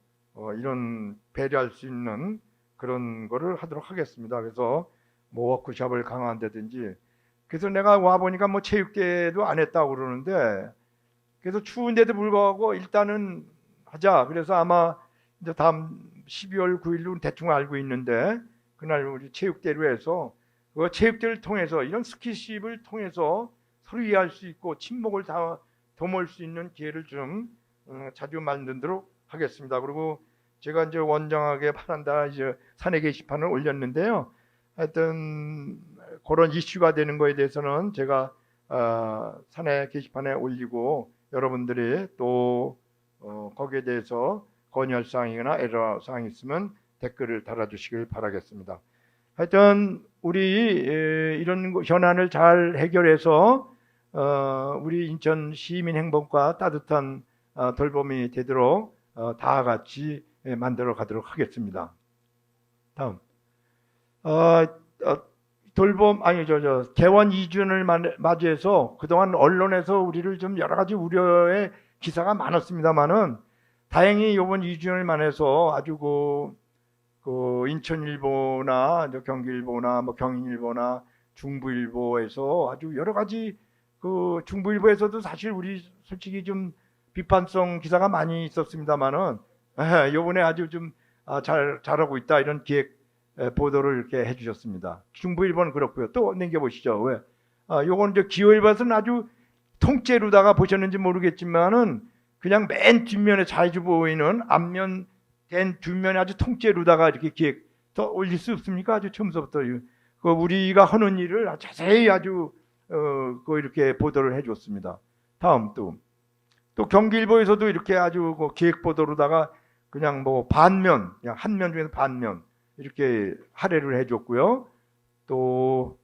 이런 배려할 수 있는 그런 거를 하도록 하겠습니다. 그래서 뭐 워크숍을 강화한다든지 그래서 내가 와 보니까 뭐 체육대회도 안 했다고 그러는데 그래서 추운데도 불구하고 일단은 하자. 그래서 아마 이제 다음 12월 9일로 대충 알고 있는데 그날 우리 체육대회로 해서 그 체육대회를 통해서 이런 스킨십을 통해서 서로 이해할 수 있고 친목을 다 도모할 수 있는 기회를 좀 자주 만들도록 하겠습니다. 그리고 제가 이제 원장하게 바란다 이제 사내 게시판을 올렸는데요. 하여튼 그런 이슈가 되는 거에 대해서는 제가 사내 게시판에 올리고 여러분들이 또 거기에 대해서 건의할 사항이나 애로 사항이 있으면 댓글을 달아주시길 바라겠습니다. 하여튼 우리 이런 현안을 잘 해결해서 우리 인천 시민행복과 따뜻한 돌봄이 되도록 다 같이 만들어 가도록 하겠습니다. 다음 돌봄 개원 2주년을 맞이해서 그동안 언론에서 우리를 좀 여러 가지 우려의 기사가 많았습니다만은 다행히 이번 2주년을 만해서 아주 그 인천일보나 경기일보나 뭐 경인일보나 중부일보에서 아주 여러 가지 그 중부일보에서도 사실 우리 솔직히 좀 비판성 기사가 많이 있었습니다만은 이번에 아주 좀 잘하고 있다 이런 기획 보도를 이렇게 해주셨습니다. 중부일보는 그렇고요. 또 넘겨보시죠. 왜? 요건 이제 기호일보에서는 아주 통째로다가 보셨는지 모르겠지만은 그냥 맨 뒷면에 자주 보이는 앞면 된 뒷면에 아주 통째로다가 이렇게 기획 더 올릴 수 없습니까? 아주 처음부터 그 우리가 하는 일을 자세히 아주 그 이렇게 보도를 해줬습니다. 다음 또 경기일보에서도 이렇게 아주 그 기획 보도로다가 그냥 뭐 반면 그냥 한 면 중에서 반면 이렇게 할애를 해줬고요. 또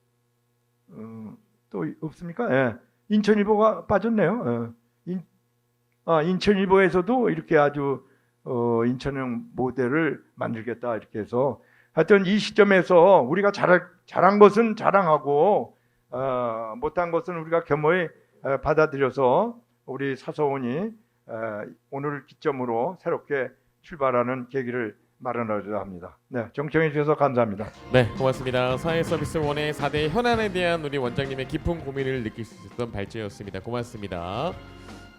없습니까? 예. 인천일보가 빠졌네요. 인천일보에서도 이렇게 아주 인천형 모델을 만들겠다 이렇게 해서 하여튼 이 시점에서 우리가 잘한 것은 자랑하고 못한 것은 우리가 겸허히 받아들여서 우리 사서원이 오늘 기점으로 새롭게 출발하는 계기를 마련하려 합니다. 네, 정청해 주셔서 감사합니다. 네, 고맙습니다. 사회서비스원의 4대 현안에 대한 우리 원장님의 깊은 고민을 느낄 수 있었던 발제였습니다. 고맙습니다.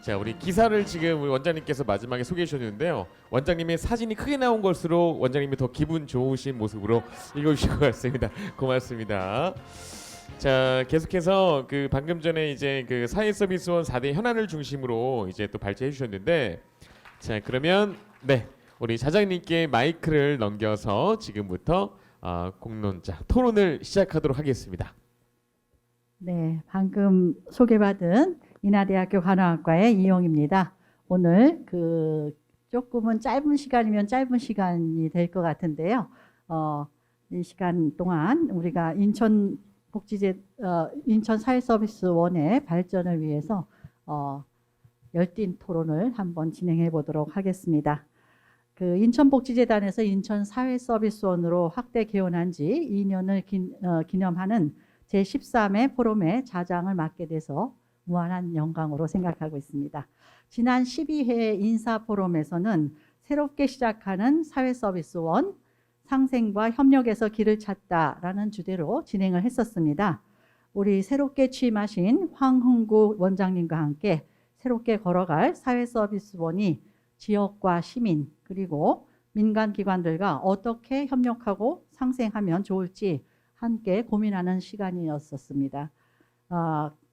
자, 우리 기사를 지금 우리 원장님께서 마지막에 소개해 주셨는데요. 원장님의 사진이 크게 나온 것으로 원장님이 더 기분 좋으신 모습으로 읽어주신 것 같습니다. 고맙습니다. 자, 계속해서 그 방금 전에 이제 그 사회서비스원 4대 현안을 중심으로 이제 또 발제해 주셨는데, 자, 그러면 네, 우리 사장님께 마이크를 넘겨서 지금부터 공론자 토론을 시작하도록 하겠습니다. 네, 방금 소개받은 인하대학교 간호학과의 이용입니다. 오늘 조금은 짧은 시간이면 짧은 시간이 될 것 같은데요. 이 시간 동안 우리가 인천 사회서비스원의 발전을 위해서 열띤 토론을 한번 진행해 보도록 하겠습니다. 그 인천복지재단에서 인천사회서비스원으로 확대 개원한 지 2년을 기념하는 제13회 포럼의 자장을 맡게 돼서 무한한 영광으로 생각하고 있습니다. 지난 12회 인사포럼에서는 새롭게 시작하는 사회서비스원 상생과 협력에서 길을 찾다라는 주제로 진행을 했었습니다. 우리 새롭게 취임하신 황흥구 원장님과 함께 새롭게 걸어갈 사회서비스원이 지역과 시민 그리고 민간기관들과 어떻게 협력하고 상생하면 좋을지 함께 고민하는 시간이었었습니다.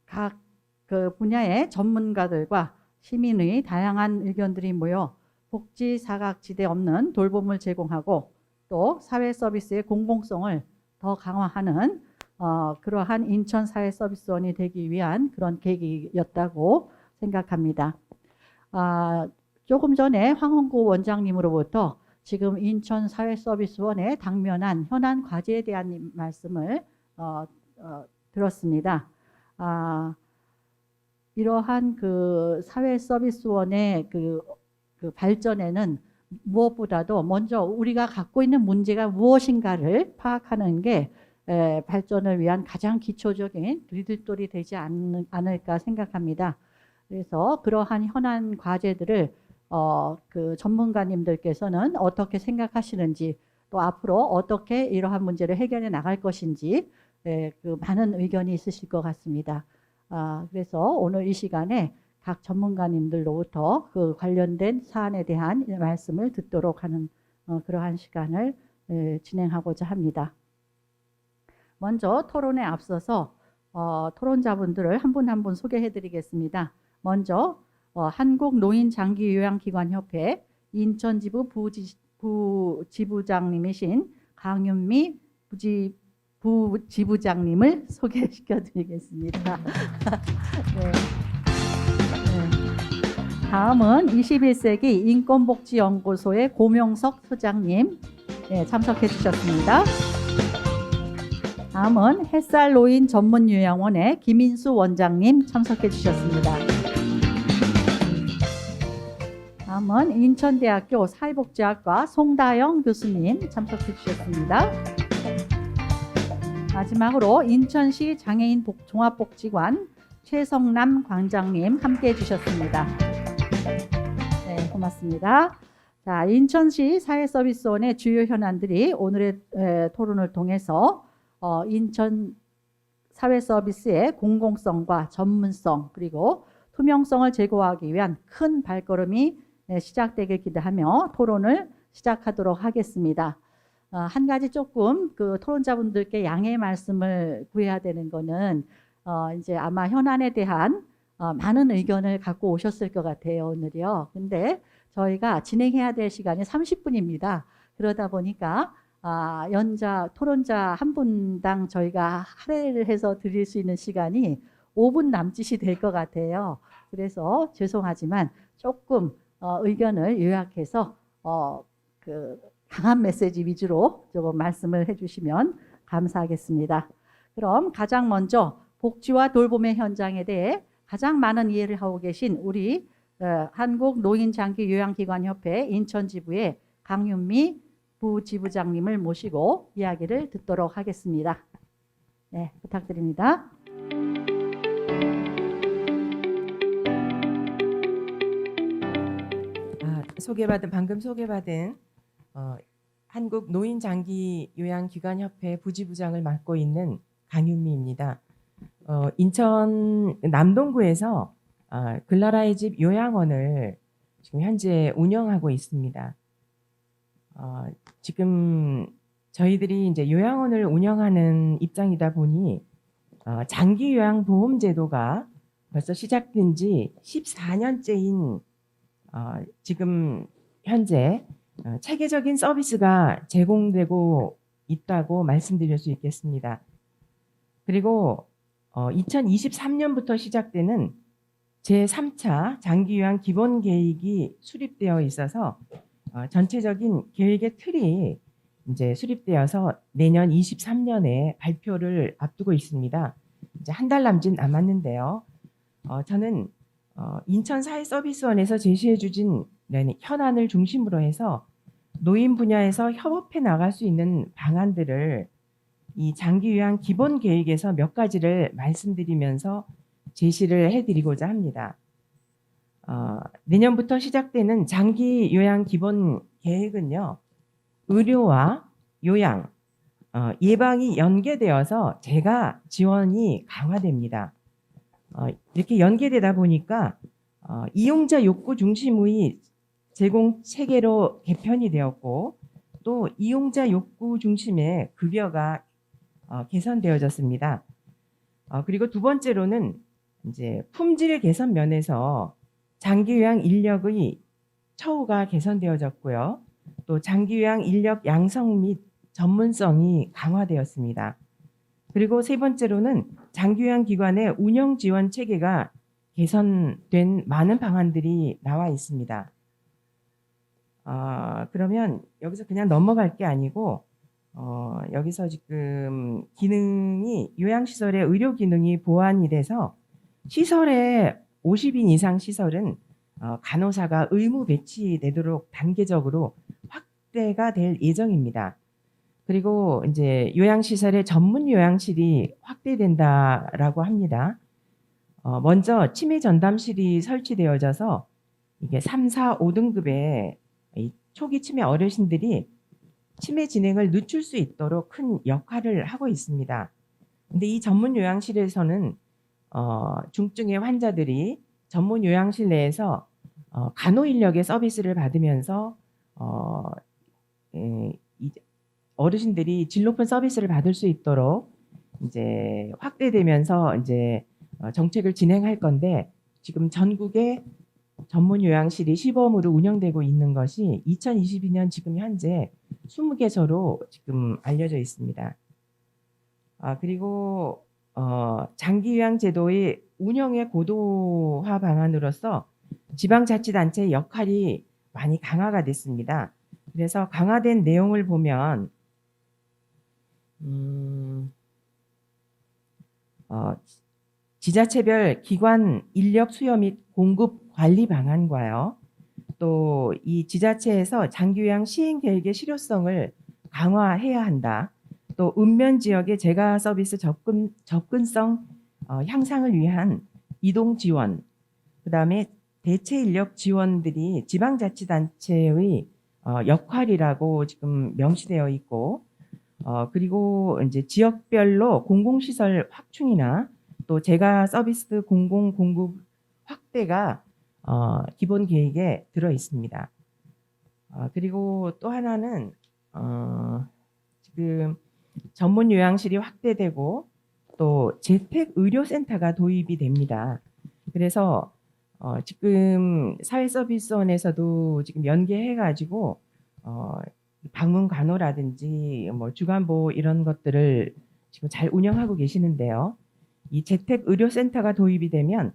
각 그 분야의 전문가들과 시민의 다양한 의견들이 모여 복지 사각지대 없는 돌봄을 제공하고 또 사회 서비스의 공공성을 더 강화하는 그러한 인천 사회 서비스원이 되기 위한 그런 계기였다고 생각합니다. 조금 전에 황홍구 원장님으로부터 지금 인천 사회 서비스원에 당면한 현안 과제에 대한 말씀을 들었습니다. 이러한 그 사회 서비스원의 그 발전에는 무엇보다도 먼저 우리가 갖고 있는 문제가 무엇인가를 파악하는 게 발전을 위한 가장 기초적인 뒤들돌이 되지 않을까 생각합니다. 그래서 그러한 현안 과제들을 그 전문가님들께서는 어떻게 생각하시는지 또 앞으로 어떻게 이러한 문제를 해결해 나갈 것인지 그 많은 의견이 있으실 것 같습니다. 그래서 오늘 이 시간에 각 전문가님들로부터 그 관련된 사안에 대한 말씀을 듣도록 하는 그러한 시간을 진행하고자 합니다. 먼저 토론에 앞서서 토론자분들을 한 분 한 분 소개해 드리겠습니다. 먼저 한국노인장기요양기관협회 인천지부 부지부장님이신 강윤미 부지부장님을 소개시켜 드리겠습니다. 네. 다음은 21세기 인권복지연구소의 고명석 소장님 참석해 주셨습니다. 다음은 햇살노인 전문요양원의 김인수 원장님 참석해 주셨습니다. 다음은 인천대학교 사회복지학과 송다영 교수님 참석해 주셨습니다. 마지막으로 인천시 장애인 종합복지관 최성남 관장님 함께해 주셨습니다. 네, 고맙습니다. 자, 인천시 사회서비스원의 주요 현안들이 오늘의 토론을 통해서 인천 사회서비스의 공공성과 전문성 그리고 투명성을 제고하기 위한 큰 발걸음이 시작되길 기대하며 토론을 시작하도록 하겠습니다. 한 가지 조금 그 토론자분들께 양해의 말씀을 구해야 되는 거는 이제 아마 현안에 대한 많은 의견을 갖고 오셨을 것 같아요, 오늘이요. 근데 저희가 진행해야 될 시간이 30분입니다. 그러다 보니까 토론자 한 분당 저희가 할애를 해서 드릴 수 있는 시간이 5분 남짓이 될 것 같아요. 그래서 죄송하지만 조금 의견을 요약해서 그 강한 메시지 위주로 조금 말씀을 해주시면 감사하겠습니다. 그럼 가장 먼저 복지와 돌봄의 현장에 대해 가장 많은 이해를 하고 계신 우리 한국노인장기요양기관협회 인천지부의 강윤미 부지부장님을 모시고 이야기를 듣도록 하겠습니다. 네, 부탁드립니다. 방금 소개받은 한국노인장기요양기관협회 부지부장을 맡고 있는 강윤미입니다. 인천 남동구에서 글라라의 집 요양원을 지금 현재 운영하고 있습니다. 지금 저희들이 이제 요양원을 운영하는 입장이다 보니 장기요양보험제도가 벌써 시작된 지 14년째인 지금 현재 체계적인 서비스가 제공되고 있다고 말씀드릴 수 있겠습니다. 그리고 2023년부터 시작되는 제3차 장기요양 기본계획이 수립되어 있어서 전체적인 계획의 틀이 이제 수립되어서 내년 23년에 발표를 앞두고 있습니다. 이제 한 달 남짓 남았는데요. 저는 인천 사회서비스원에서 제시해 주신 현안을 중심으로 해서 노인 분야에서 협업해 나갈 수 있는 방안들을 이 장기요양 기본계획에서 몇 가지를 말씀드리면서 제시를 해드리고자 합니다. 내년부터 시작되는 장기 요양 기본 계획은요, 의료와 요양, 예방이 연계되어서 재가 지원이 강화됩니다. 이렇게 연계되다 보니까 이용자 욕구 중심의 제공 체계로 개편이 되었고, 또 이용자 욕구 중심의 급여가 개선되어졌습니다. 그리고 두 번째로는 이제 품질 개선 면에서 장기 요양 인력의 처우가 개선되어졌고요. 또 장기 요양 인력 양성 및 전문성이 강화되었습니다. 그리고 세 번째로는 장기 요양 기관의 운영 지원 체계가 개선된 많은 방안들이 나와 있습니다. 그러면 여기서 그냥 넘어갈 게 아니고 여기서 지금 기능이 요양시설의 의료 기능이 보완이 돼서 시설에 50인 이상 시설은 간호사가 의무 배치되도록 단계적으로 확대가 될 예정입니다. 그리고 이제 요양시설의 전문 요양실이 확대된다라고 합니다. 먼저 치매 전담실이 설치되어져서 이게 3, 4, 5등급의 초기 치매 어르신들이 치매 진행을 늦출 수 있도록 큰 역할을 하고 있습니다. 근데 이 전문 요양실에서는 중증의 환자들이 전문 요양실 내에서 간호 인력의 서비스를 받으면서 어르신들이 질 높은 서비스를 받을 수 있도록 이제 확대되면서 이제 정책을 진행할 건데, 지금 전국에 전문 요양실이 시범으로 운영되고 있는 것이 2022년 지금 현재 20개소로 지금 알려져 있습니다. 그리고 장기 요양 제도의 운영의 고도화 방안으로서 지방자치단체의 역할이 많이 강화가 됐습니다. 그래서 강화된 내용을 보면 지자체별 기관 인력 수요 및 공급 관리 방안과요, 또 이 지자체에서 장기요양 시행 계획의 실효성을 강화해야 한다. 또 읍면 지역의 재가 서비스 접근성 향상을 위한 이동 지원, 그다음에 대체 인력 지원들이 지방자치단체의 역할이라고 지금 명시되어 있고, 그리고 이제 지역별로 공공시설 확충이나 또 재가 서비스 공공 공급 확대가 기본 계획에 들어 있습니다. 그리고 또 하나는 지금 전문 요양실이 확대되고 또 재택 의료센터가 도입이 됩니다. 그래서 지금 사회서비스원에서도 지금 연계해가지고 방문 간호라든지 뭐 주간보호 이런 것들을 지금 잘 운영하고 계시는데요. 이 재택 의료센터가 도입이 되면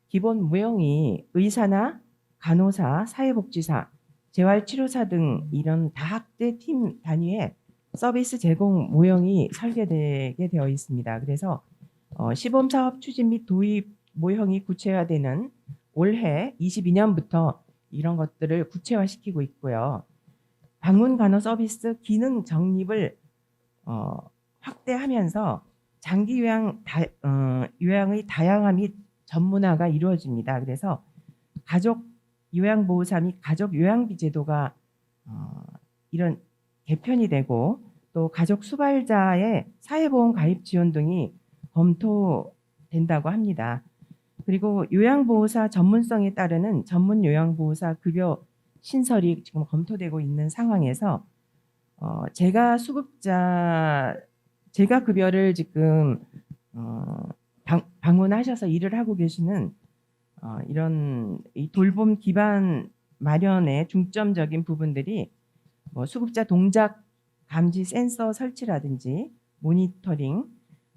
기본 무형이 의사나 간호사, 사회복지사, 재활치료사 등 이런 다학대 팀 단위의 서비스 제공 모형이 설계되게 되어 있습니다. 그래서 시범사업 추진 및 도입 모형이 구체화되는 올해 22년부터 이런 것들을 구체화시키고 있고요. 방문 간호 서비스 기능 정립을 확대하면서 장기 요양의 다양화 및 전문화가 이루어집니다. 그래서 가족 요양보호사 및 가족 요양비 제도가 이런 개편이 되고, 또 가족 수발자의 사회보험 가입 지원 등이 검토된다고 합니다. 그리고 요양보호사 전문성에 따르는 전문 요양보호사 급여 신설이 지금 검토되고 있는 상황에서 재가 급여를 지금 방문하셔서 일을 하고 계시는 이런 이 돌봄 기반 마련의 중점적인 부분들이 뭐 수급자 동작 감지 센서 설치라든지 모니터링,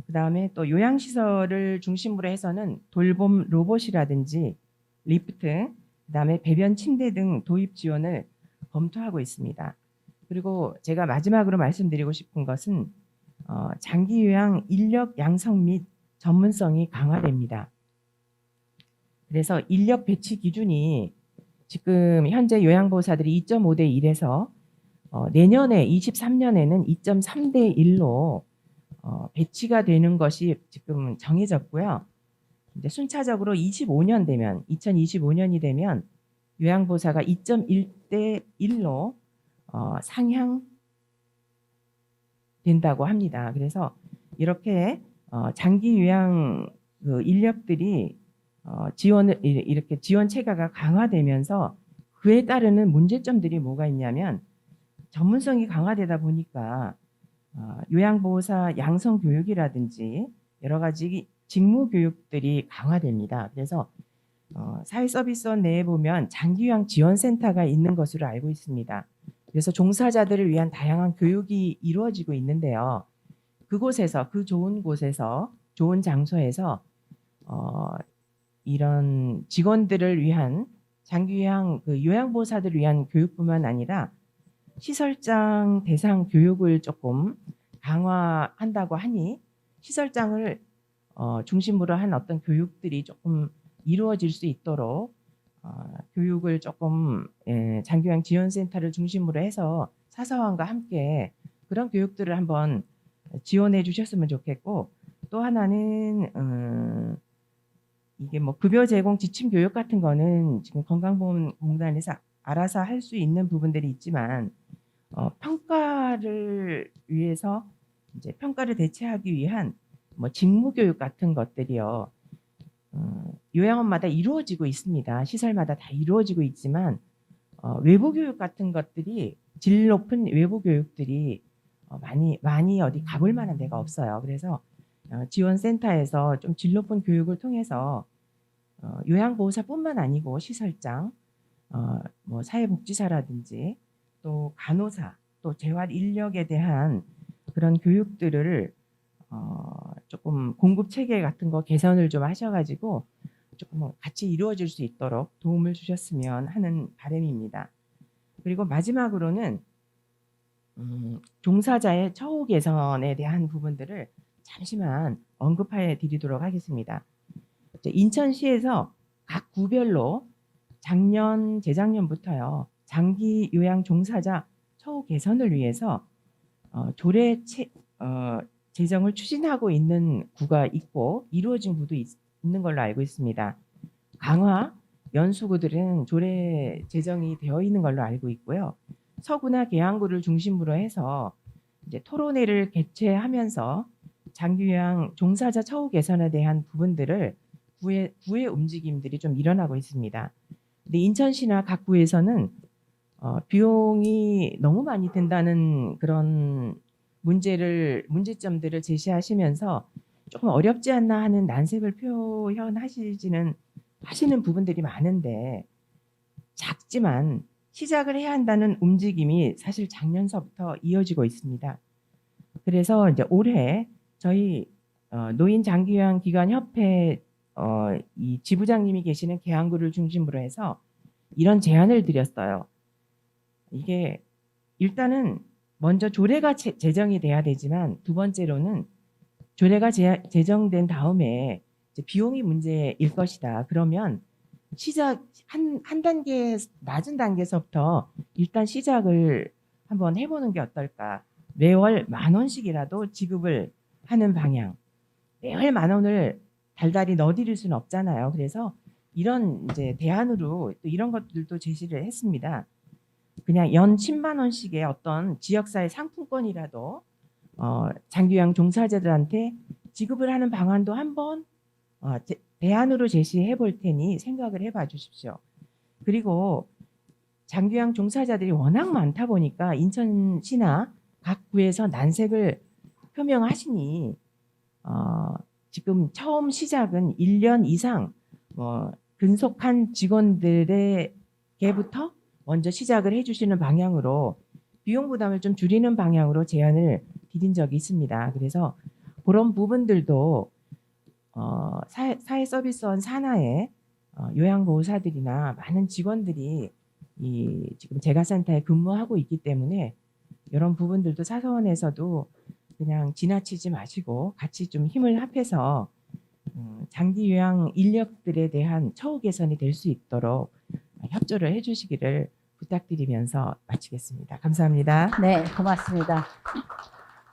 그다음에 또 요양시설을 중심으로 해서는 돌봄 로봇이라든지 리프트, 그다음에 배변 침대 등 도입 지원을 검토하고 있습니다. 그리고 제가 마지막으로 말씀드리고 싶은 것은 장기 요양 인력 양성 및 전문성이 강화됩니다. 그래서 인력 배치 기준이 지금 현재 요양보호사들이 2.5대 1에서 내년에 23년에는 2.3대 1로 배치가 되는 것이 지금 정해졌고요. 이제 순차적으로 2025년이 되면 요양보호사가 2.1대 1로 상향 된다고 합니다. 그래서 이렇게 장기 요양 그 인력들이 이렇게 지원 체계가 강화되면서 그에 따르는 문제점들이 뭐가 있냐면 전문성이 강화되다 보니까 요양보호사 양성 교육이라든지 여러 가지 직무 교육들이 강화됩니다. 그래서 사회서비스원 내에 보면 장기요양 지원센터가 있는 것으로 알고 있습니다. 그래서 종사자들을 위한 다양한 교육이 이루어지고 있는데요. 그곳에서 그 좋은 곳에서 좋은 장소에서 이런 직원들을 위한 장기요양 그 요양보호사들을 위한 교육뿐만 아니라 시설장 대상 교육을 조금 강화한다고 하니 시설장을 중심으로 한 어떤 교육들이 조금 이루어질 수 있도록 교육을 조금 장기요양 지원센터를 중심으로 해서 사사원과 함께 그런 교육들을 한번 지원해 주셨으면 좋겠고, 또 하나는 이게 뭐 급여 제공 지침 교육 같은 거는 지금 건강보험공단에서 알아서 할 수 있는 부분들이 있지만 평가를 위해서 이제 평가를 대체하기 위한 뭐 직무 교육 같은 것들이요. 요양원마다 이루어지고 있습니다. 시설마다 다 이루어지고 있지만 외부 교육 같은 것들이 질 높은 외부 교육들이 많이 어디 가볼 만한 데가 없어요. 그래서 지원센터에서 좀 질 높은 교육을 통해서 요양보호사뿐만 아니고 시설장, 뭐 사회복지사라든지 또 간호사, 또 재활 인력에 대한 그런 교육들을 조금 공급 체계 같은 거 개선을 좀 하셔가지고 조금 같이 이루어질 수 있도록 도움을 주셨으면 하는 바람입니다. 그리고 마지막으로는 종사자의 처우 개선에 대한 부분들을 잠시만 언급해 드리도록 하겠습니다. 인천시에서 각 구별로 재작년부터요 장기 요양 종사자 처우 개선을 위해서 조례 제정을 추진하고 있는 구가 있고 이루어진 구도 있는 걸로 알고 있습니다. 강화, 연수구들은 조례 제정이 되어 있는 걸로 알고 있고요. 서구나 계양구를 중심으로 해서 이제 토론회를 개최하면서 장기요양 종사자 처우 개선에 대한 부분들을 구의 움직임들이 좀 일어나고 있습니다. 근데 인천시나 각 구에서는 비용이 너무 많이 든다는 그런 문제점들을 제시하시면서 조금 어렵지 않나 하는 난색을 하시는 부분들이 많은데, 작지만 시작을 해야 한다는 움직임이 사실 작년서부터 이어지고 있습니다. 그래서 이제 올해 저희 노인 장기요양 기관 협회 이 지부장님이 계시는 계양구를 중심으로 해서 이런 제안을 드렸어요. 이게 일단은 먼저 조례가 제정이 돼야 되지만 두 번째로는 조례가 제정된 다음에 이제 비용이 문제일 것이다. 그러면 시작 한 단계 낮은 단계에서부터 일단 시작을 한번 해보는 게 어떨까. 매월 10,000원씩이라도 지급을 하는 방향. 매월 10,000원을 달달이 넣어드릴 수는 없잖아요. 그래서 이런 이제 대안으로 또 이런 것들도 제시를 했습니다. 그냥 연 10만 원씩의 어떤 지역사회 상품권이라도 장기요양 종사자들한테 지급을 하는 방안도 한번 대안으로 제시해 볼 테니 생각을 해봐 주십시오. 그리고 장기요양 종사자들이 워낙 많다 보니까 인천시나 각 구에서 난색을 표명하시니 지금 처음 시작은 1년 이상 근속한 직원들에게부터 먼저 시작을 해주시는 방향으로 비용 부담을 좀 줄이는 방향으로 제안을 드린 적이 있습니다. 그래서 그런 부분들도 사회서비스원 산하에 요양보호사들이나 많은 직원들이 이 지금 재가센터에 근무하고 있기 때문에 이런 부분들도 사서원에서도 그냥 지나치지 마시고 같이 좀 힘을 합해서 장기 요양 인력들에 대한 처우 개선이 될 수 있도록 협조를 해주시기를 부탁드리면서 마치겠습니다. 감사합니다. 네, 고맙습니다.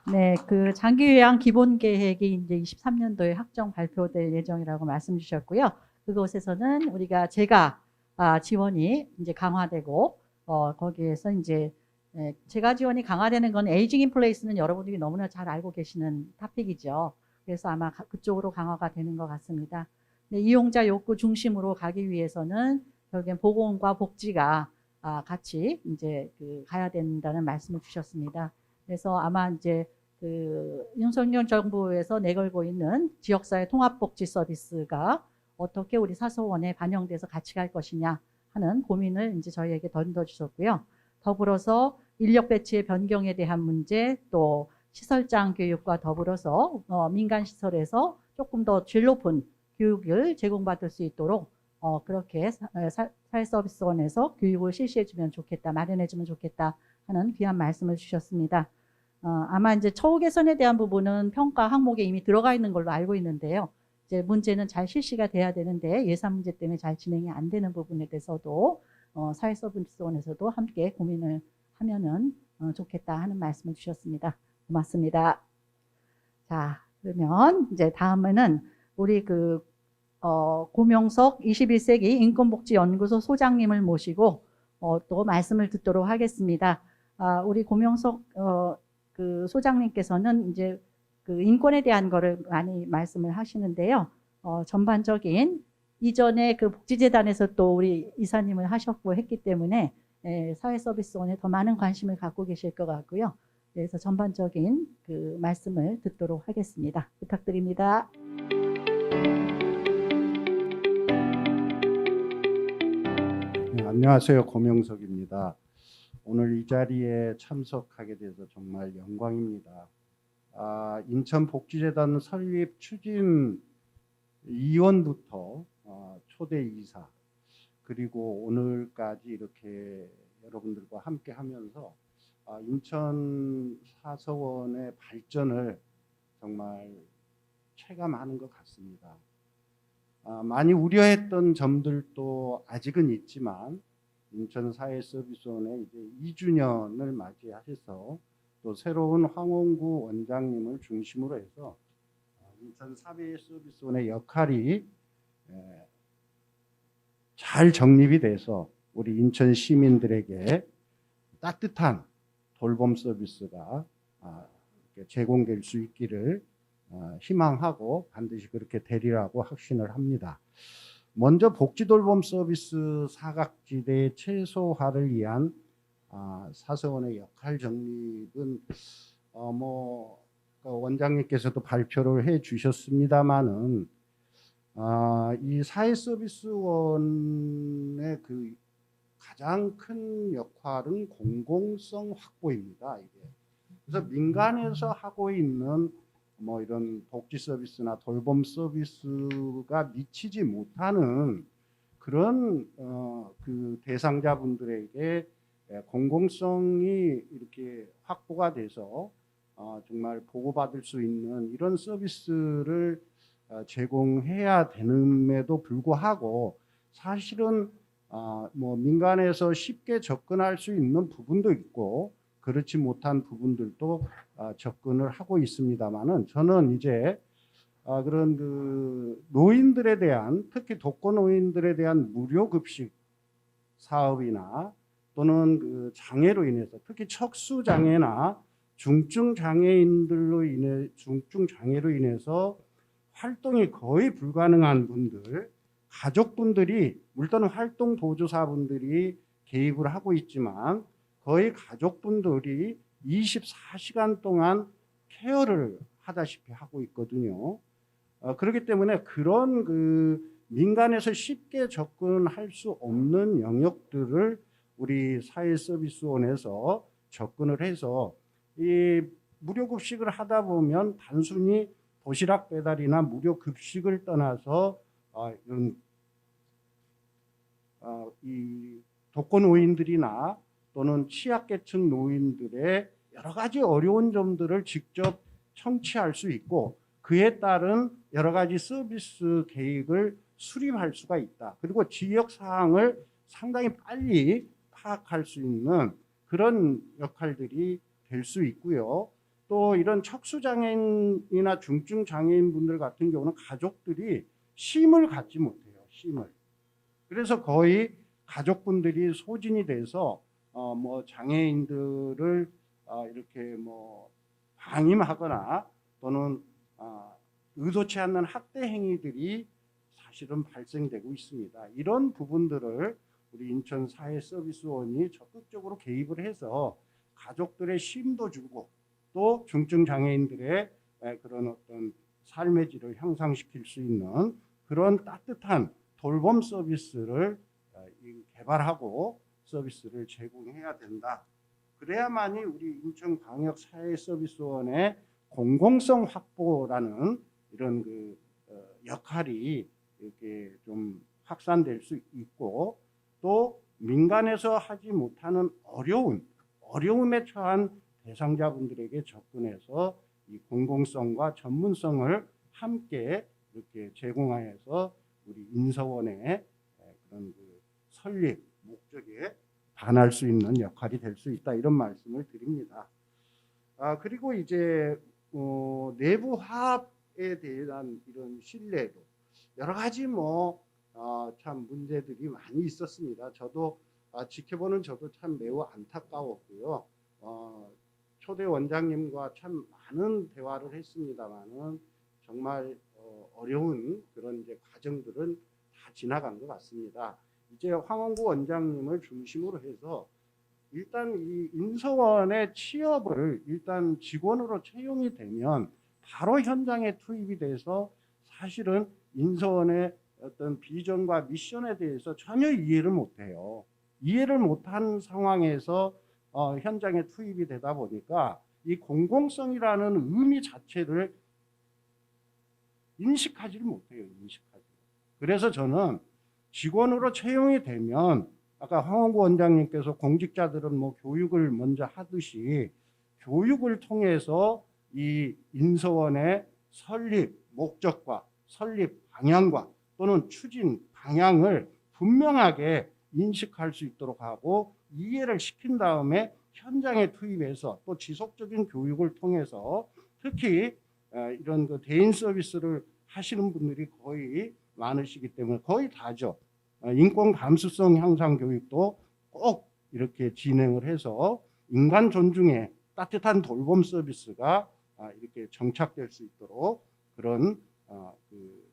네, 그 장기 요양 기본 계획이 이제 23년도에 확정 발표될 예정이라고 말씀 주셨고요. 그곳에서는 제가 지원이 이제 강화되고 거기에서 이제 제가 지원이 강화되는 건 에이징 인 플레이스는 여러분들이 너무나 잘 알고 계시는 토픽이죠. 그래서 아마 그쪽으로 강화가 되는 것 같습니다. 네, 이용자 욕구 중심으로 가기 위해서는 결국엔 보건과 복지가 같이 이제 가야 된다는 말씀을 주셨습니다. 그래서 아마 이제 윤석열 정부에서 내걸고 있는 지역사회 통합복지 서비스가 어떻게 우리 사소원에 반영돼서 같이 갈 것이냐 하는 고민을 이제 저희에게 던져주셨고요. 더불어서 인력 배치의 변경에 대한 문제, 또 시설장 교육과 더불어서 민간 시설에서 조금 더 질 높은 교육을 제공받을 수 있도록 그렇게 사회서비스원에서 교육을 실시해주면 좋겠다, 마련해주면 좋겠다 하는 귀한 말씀을 주셨습니다. 아마 이제 처우 개선에 대한 부분은 평가 항목에 이미 들어가 있는 걸로 알고 있는데요. 이제 문제는 잘 실시가 돼야 되는데 예산 문제 때문에 잘 진행이 안 되는 부분에 대해서도 사회서비스원에서도 함께 고민을 하면은 좋겠다 하는 말씀을 주셨습니다. 고맙습니다. 자, 그러면 이제 다음에는 우리 고명석 21세기 인권복지연구소 소장님을 모시고 또 말씀을 듣도록 하겠습니다. 우리 고명석 소장님께서는 이제 인권에 대한 거를 많이 말씀을 하시는데요. 전반적인 이전에 복지재단에서 또 우리 이사님을 하셨고 했기 때문에 사회서비스원에 더 많은 관심을 갖고 계실 것 같고요. 그래서 전반적인 말씀을 듣도록 하겠습니다. 부탁드립니다. 네, 안녕하세요. 고명석입니다. 오늘 이 자리에 참석하게 돼서 정말 영광입니다. 인천복지재단 설립 추진 이원부터 초대 이사 그리고 오늘까지 이렇게 여러분들과 함께 하면서 인천 사서원의 발전을 정말 체감하는 것 같습니다. 많이 우려했던 점들도 아직은 있지만 인천 사회서비스원의 이제 2주년을 맞이하셔서 또 새로운 황원구 원장님을 중심으로 해서 인천 사회서비스원의 역할이 잘 정립이 돼서 우리 인천 시민들에게 따뜻한 돌봄 서비스가 제공될 수 있기를 희망하고 반드시 그렇게 되리라고 확신을 합니다. 먼저 복지돌봄 서비스 사각지대 최소화를 위한 사서원의 역할 정립은 원장님께서도 발표를 해 주셨습니다마는 이 사회서비스원의 가장 큰 역할은 공공성 확보입니다. 이게. 그래서 민간에서 하고 있는 이런 복지 서비스나 돌봄 서비스가 미치지 못하는 그런 대상자분들에게 공공성이 이렇게 확보가 돼서 정말 보호받을 수 있는 이런 서비스를 제공해야 되는데도 불구하고 사실은 민간에서 쉽게 접근할 수 있는 부분도 있고 그렇지 못한 부분들도 접근을 하고 있습니다만은 저는 이제 그런 노인들에 대한 특히 독거 노인들에 대한 무료 급식 사업이나 또는 장애로 인해서 특히 척수 장애나 중증 장애로 인해서 활동이 거의 불가능한 분들, 가족분들이 물론 활동 보조사분들이 개입을 하고 있지만 거의 가족분들이 24시간 동안 케어를 하다시피 하고 있거든요. 그렇기 때문에 그런 민간에서 쉽게 접근할 수 없는 영역들을 우리 사회서비스원에서 접근을 해서 이 무료 급식을 하다 보면 단순히 도시락 배달이나 무료 급식을 떠나서 이런 이 독거 노인들이나 또는 취약계층 노인들의 여러 가지 어려운 점들을 직접 청취할 수 있고 그에 따른 여러 가지 서비스 계획을 수립할 수가 있다. 그리고 지역 사항을 상당히 빨리 파악할 수 있는 그런 역할들이 될 수 있고요. 또 이런 척수장애인이나 중증장애인분들 같은 경우는 가족들이 쉼을 갖지 못해요. 쉼을. 그래서 거의 가족분들이 소진이 돼서 뭐 장애인들을 이렇게 뭐 방임하거나 또는 의도치 않는 학대 행위들이 사실은 발생되고 있습니다. 이런 부분들을 우리 인천 사회서비스원이 적극적으로 개입을 해서 가족들의 쉼도 주고 또 중증 장애인들의 그런 어떤 삶의 질을 향상시킬 수 있는 그런 따뜻한 돌봄 서비스를 개발하고 서비스를 제공해야 된다. 그래야만이 우리 인천광역 사회서비스원의 공공성 확보라는 이런 그 역할이 이렇게 좀 확산될 수 있고 또 민간에서 하지 못하는 어려움에 처한 대상자분들에게 접근해서 이 공공성과 전문성을 함께 이렇게 제공하여서 우리 인서원의 그런 그 설립 목적에 반할 수 있는 역할이 될 수 있다 이런 말씀을 드립니다. 그리고 이제 내부 화합에 대한 이런 신뢰도 여러 가지 참 문제들이 많이 있었습니다. 저도 지켜보는 저도 참 매우 안타까웠고요. 초대 원장님과 참 많은 대화를 했습니다만은 정말 어려운 그런 이제 과정들은 다 지나간 것 같습니다. 이제 황원구 원장님을 중심으로 해서 일단 이 인서원의 취업을 일단 직원으로 채용이 되면 바로 현장에 투입이 돼서 사실은 인서원의 어떤 비전과 미션에 대해서 전혀 이해를 못해요. 이해를 못한 상황에서 현장에 투입이 되다 보니까 이 공공성이라는 의미 자체를 인식하지를 못해요. 그래서 저는 직원으로 채용이 되면 아까 황원구 원장님께서 공직자들은 뭐 교육을 먼저 하듯이 교육을 통해서 이 인서원의 설립 목적과 설립 방향과 또는 추진 방향을 분명하게 인식할 수 있도록 하고 이해를 시킨 다음에 현장에 투입해서 또 지속적인 교육을 통해서 특히 이런 그 대인 서비스를 하시는 분들이 거의 많으시기 때문에 거의 다죠. 인권 감수성 향상 교육도 꼭 이렇게 진행을 해서 인간 존중의 따뜻한 돌봄 서비스가 이렇게 정착될 수 있도록 그런 그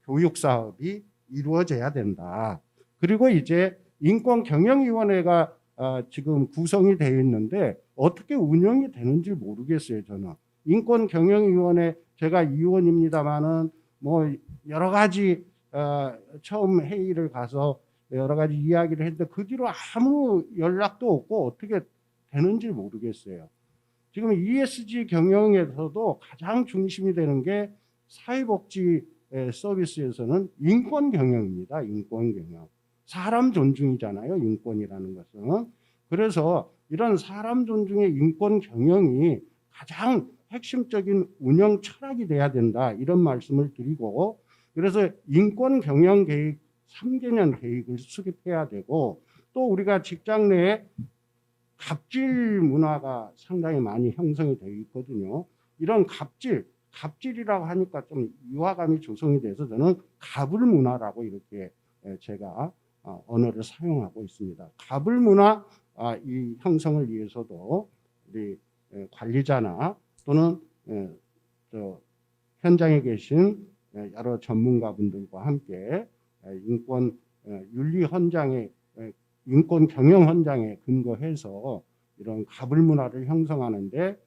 교육 사업이 이루어져야 된다. 그리고 이제 인권경영위원회가 지금 구성이 되어 있는데 어떻게 운영이 되는지 모르겠어요. 저는 인권경영위원회 제가 위원입니다만은 뭐 여러 가지 처음 회의를 가서 여러 가지 이야기를 했는데 그 뒤로 아무 연락도 없고 어떻게 되는지 모르겠어요. 지금 ESG 경영에서도 가장 중심이 되는 게 사회복지 서비스에서는 인권 경영입니다. 인권 경영. 사람 존중이잖아요. 인권이라는 것은. 그래서 이런 사람 존중의 인권 경영이 가장 핵심적인 운영 철학이 돼야 된다. 이런 말씀을 드리고 그래서 인권 경영 계획 3개년 계획을 수립해야 되고 또 우리가 직장 내에 갑질 문화가 상당히 많이 형성이 되어 있거든요. 이런 갑질이라고 하니까 좀 유화감이 조성이 돼서 저는 갑을 문화라고 이렇게 제가 언어를 사용하고 있습니다. 갑을 문화 이 형성을 위해서도 우리 관리자나 또는 현장에 계신 여러 전문가분들과 함께 인권 윤리 현장에 인권 경영 현장에 근거해서 이런 갑을 문화를 형성하는데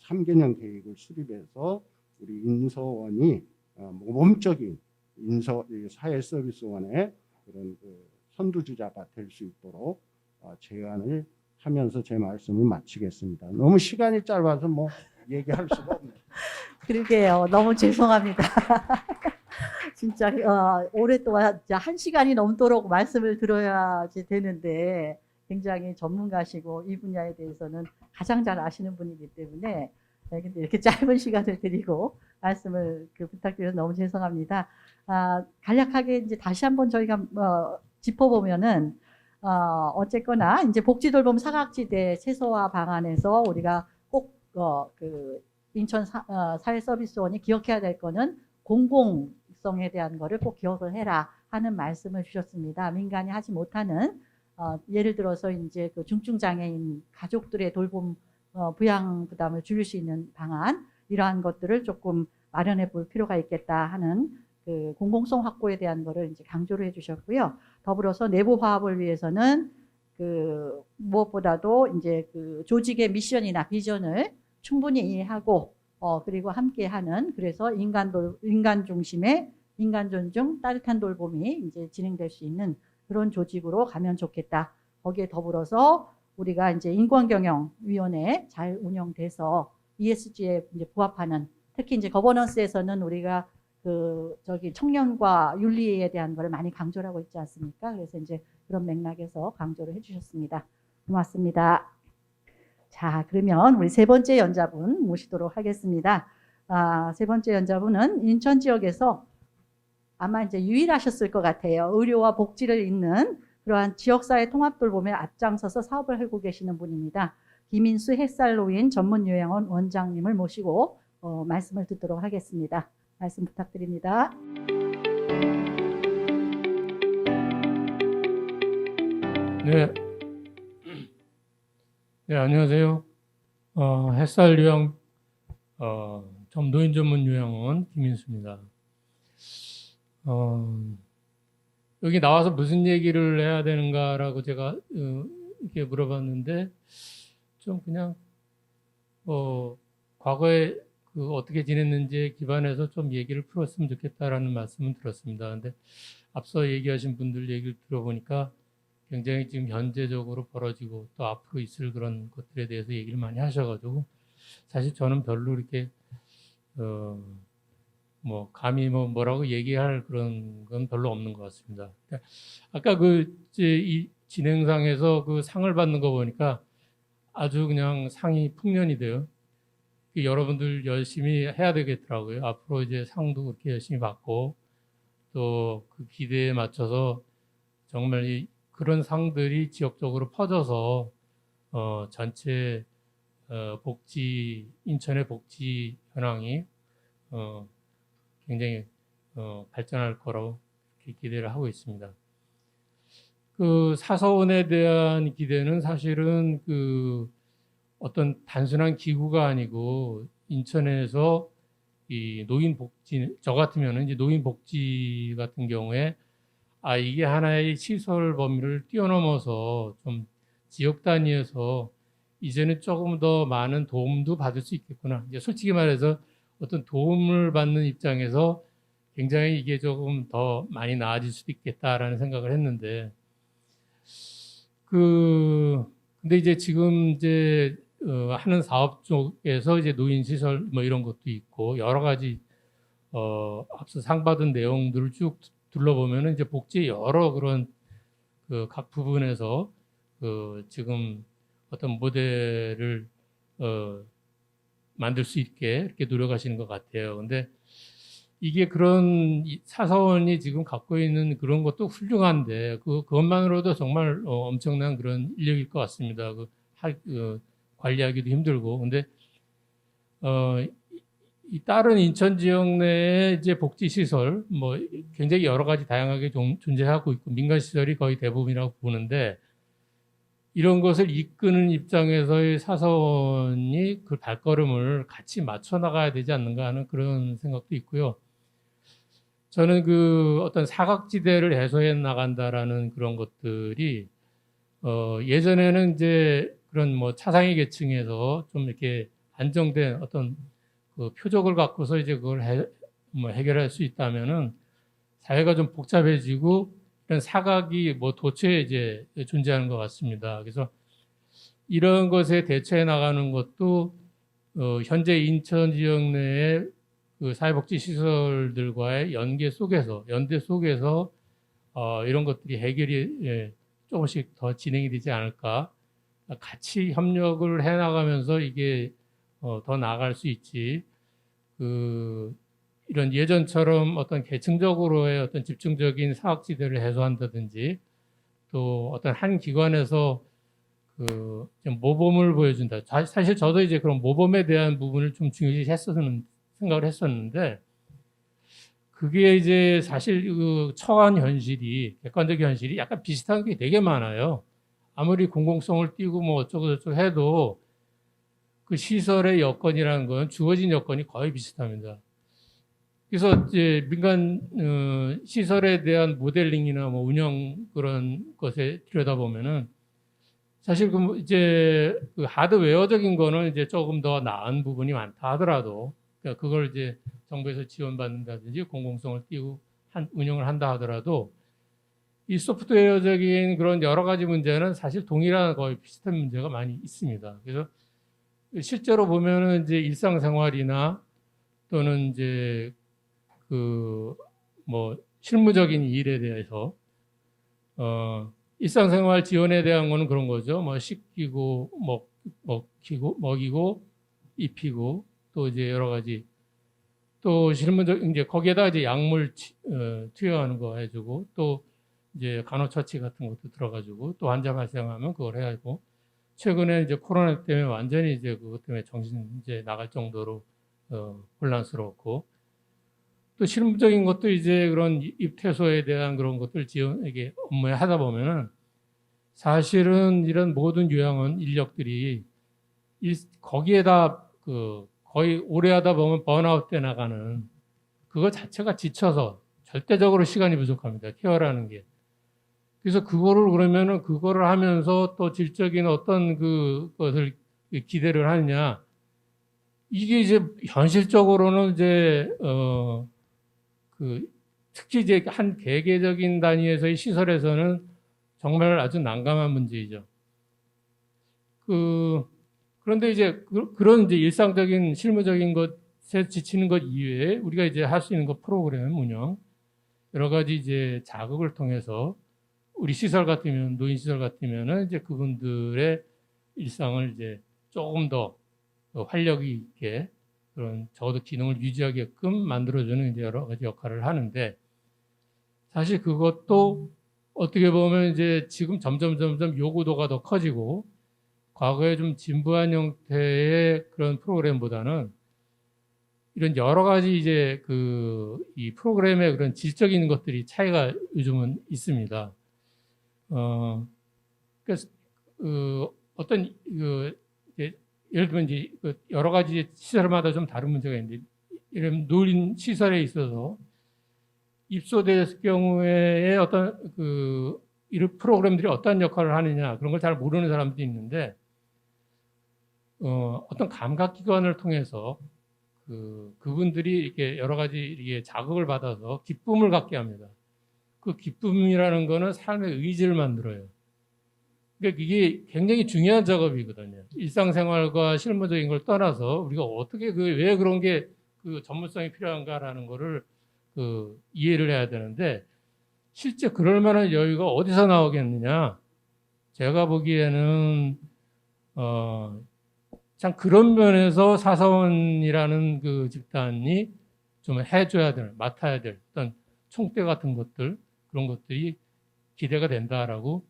3개년 계획을 수립해서 우리 인서원이 모범적인 사회서비스원의 그런 그 선두주자가 될 수 있도록 제안을 하면서 제 말씀을 마치겠습니다. 너무 시간이 짧아서 뭐 얘기할 수가 없네요. 그러게요. 너무 죄송합니다. 진짜 오랫동안 1시간이 넘도록 말씀을 들어야지 되는데 굉장히 전문가시고 이 분야에 대해서는 가장 잘 아시는 분이기 때문에 근데 이렇게 짧은 시간을 드리고 말씀을 부탁드려서 너무 죄송합니다. 간략하게 이제 다시 한번 저희가 짚어보면은 어쨌거나 이제 복지돌봄 사각지대 최소화 방안에서 우리가 꼭 그 인천 사회서비스원이 기억해야 될 거는 공공성에 대한 거를 꼭 기억을 해라 하는 말씀을 주셨습니다. 민간이 하지 못하는 예를 들어서 이제 그 중증장애인 가족들의 돌봄 부양 부담을 줄일 수 있는 방안 이러한 것들을 조금 마련해 볼 필요가 있겠다 하는 그 공공성 확보에 대한 거를 이제 강조를 해주셨고요. 더불어서 내부 화합을 위해서는 그 무엇보다도 이제 그 조직의 미션이나 비전을 충분히 이해하고 그리고 함께하는 그래서 인간 중심의 인간 존중 따뜻한 돌봄이 이제 진행될 수 있는 그런 조직으로 가면 좋겠다. 거기에 더불어서 우리가 이제 인권경영위원회 잘 운영돼서 ESG에 이제 부합하는 특히 이제 거버넌스에서는 우리가 그 청년과 윤리에 대한 거를 많이 강조를 하고 있지 않습니까? 그래서 이제 그런 맥락에서 강조를 해주셨습니다. 고맙습니다. 자, 그러면 우리 세 번째 연자분 모시도록 하겠습니다. 세 번째 연자분은 인천 지역에서 아마 이제 유일하셨을 것 같아요. 의료와 복지를 잇는 그러한 지역사회 통합 돌봄에 앞장서서 사업을 하고 계시는 분입니다. 김인수 햇살노인 전문요양원 원장님을 모시고 말씀을 듣도록 하겠습니다. 말씀 부탁드립니다. 네, 안녕하세요. 햇살요양 노인 전문 요양원 김인수입니다. 여기 나와서 무슨 얘기를 해야 되는가라고 제가 이렇게 물어봤는데 좀 그냥 과거에 그 어떻게 지냈는지에 기반해서 좀 얘기를 풀었으면 좋겠다라는 말씀은 들었습니다. 근데 앞서 얘기하신 분들 얘기를 들어보니까 굉장히 지금 현재적으로 벌어지고 또 앞으로 있을 그런 것들에 대해서 얘기를 많이 하셔가지고 사실 저는 별로 이렇게 감히 뭐라고 얘기할 그런 건 별로 없는 것 같습니다. 아까 이 진행상에서 그 상을 받는 거 보니까 아주 그냥 상이 풍년이 돼요. 여러분들 열심히 해야 되겠더라고요. 앞으로 이제 상도 그렇게 열심히 받고 또 그 기대에 맞춰서 정말 그런 상들이 지역적으로 퍼져서 전체 인천의 복지 현황이 굉장히 발전할 거라고 기대를 하고 있습니다. 그 사서원에 대한 기대는 사실은 어떤 단순한 기구가 아니고 인천에서 이 노인복지, 저 같으면은 이제 노인복지 같은 경우에 이게 하나의 시설 범위를 뛰어넘어서 좀 지역 단위에서 이제는 조금 더 많은 도움도 받을 수 있겠구나. 이제 솔직히 말해서 어떤 도움을 받는 입장에서 굉장히 이게 조금 더 많이 나아질 수도 있겠다라는 생각을 했는데, 근데 이제 지금 하는 사업 쪽에서 이제 노인시설 이런 것도 있고, 여러 가지, 앞서 상 받은 내용들을 쭉 둘러보면은 이제 복지의 여러 그런 각 부분에서 지금 어떤 모델을 만들 수 있게 이렇게 노력하시는 것 같아요. 근데 이게 그런 사서원이 지금 갖고 있는 그런 것도 훌륭한데 그것만으로도 정말 엄청난 그런 인력일 것 같습니다. 관리하기도 힘들고. 근데 이 다른 인천 지역 내에 이제 복지 시설 굉장히 여러 가지 다양하게 존재하고 있고 민간 시설이 거의 대부분이라고 보는데 이런 것을 이끄는 입장에서의 사서원이 그 발걸음을 같이 맞춰 나가야 되지 않는가 하는 그런 생각도 있고요. 저는 어떤 사각지대를 해소해 나간다라는 그런 것들이 예전에는 이제 그런 차상위 계층에서 좀 이렇게 안정된 어떤 표적을 갖고서 이제 그걸 해결할 수 있다면은 사회가 좀 복잡해지고 이런 사각이 도처에 이제 존재하는 것 같습니다. 그래서 이런 것에 대처해 나가는 것도 현재 인천 지역 내의 사회복지 시설들과의 연대 속에서 이런 것들이 해결이 조금씩 더 진행이 되지 않을까. 같이 협력을 해 나가면서 이게 더 나아갈 수 있지. 이런 예전처럼 어떤 계층적으로의 어떤 집중적인 사각지대를 해소한다든지 또 어떤 한 기관에서 좀 모범을 보여준다. 사실 저도 이제 그런 모범에 대한 부분을 좀 중요시했었는 생각을 했었는데, 그게 이제 사실 그 처한 현실이, 객관적 현실이 약간 비슷한 게 되게 많아요. 아무리 공공성을 띄고 뭐 어쩌고저쩌고 해도 그 시설의 여건이라는 건 주어진 여건이 거의 비슷합니다. 그래서 이제 민간 시설에 대한 모델링이나 뭐 운영 그런 것에 들여다보면은 사실 그 이제 그 하드웨어적인 거는 이제 조금 더 나은 부분이 많다 하더라도, 그러니까 그걸 이제 정부에서 지원받는다든지 공공성을 띄고 운영을 한다 하더라도 이 소프트웨어적인 그런 여러 가지 문제는 사실 동일한 거의 비슷한 문제가 많이 있습니다. 그래서 실제로 보면은 이제 일상생활이나 또는 이제 그 뭐 실무적인 일에 대해서 일상생활 지원에 대한 거는 그런 거죠. 뭐 씻기고 먹이고 입히고 또 이제 여러 가지 또 실무적 이제 거기에다 이제 약물 투여하는 거 해주고 또 이제 간호처치 같은 것도 들어가지고 또 환자 발생하면 그걸 해야 하고 최근에 이제 코로나 때문에 완전히 이제 그것 때문에 정신 이제 나갈 정도로 혼란스러웠고 또 실무적인 것도 이제 그런 입퇴소에 대한 그런 것들 이게 업무에 하다 보면은 사실은 이런 모든 요양원 인력들이 거기에다 거의 오래 하다 보면 번아웃 돼 나가는 그거 자체가 지쳐서 절대적으로 시간이 부족합니다. 케어라는 게. 그래서 그거를 하면서 또 질적인 어떤 그것을 기대를 하느냐. 이게 이제 현실적으로는 이제 특히 이제 한 개개적인 단위에서의 시설에서는 정말 아주 난감한 문제이죠. 그런데 이제 그런 이제 일상적인 실무적인 것에 지치는 것 이외에 우리가 이제 할 수 있는 거 프로그램 운영 여러 가지 이제 자극을 통해서 우리 시설 같으면 노인 시설 같으면은 이제 그분들의 일상을 이제 조금 더 활력이 있게 그런 적어도 기능을 유지하게끔 만들어주는 이제 여러 가지 역할을 하는데 사실 그것도 어떻게 보면 이제 지금 점점 요구도가 더 커지고 과거에 좀 진부한 형태의 그런 프로그램보다는 이런 여러 가지 이제 이 프로그램의 그런 질적인 것들이 차이가 요즘은 있습니다. 그래서 어떤 예를 들면 이제 여러 가지 시설마다 좀 다른 문제가 있는데 이런 노인 시설에 있어서 입소될 경우에 어떤 이런 프로그램들이 어떤 역할을 하느냐 그런 걸 잘 모르는 사람들이 있는데 어떤 감각기관을 통해서 그분들이 이렇게 여러 가지 이게 자극을 받아서 기쁨을 갖게 합니다. 그 기쁨이라는 거는 삶의 의지를 만들어요. 그러니까 이게 굉장히 중요한 작업이거든요. 일상생활과 실무적인 걸 떠나서 우리가 어떻게 왜 그런 게 전문성이 필요한가라는 거를 이해를 해야 되는데 실제 그럴 만한 여유가 어디서 나오겠느냐? 제가 보기에는 참 그런 면에서 사서원이라는 그 집단이 좀 해줘야 될, 맡아야 될 어떤 총대 같은 것들 그런 것들이 기대가 된다라고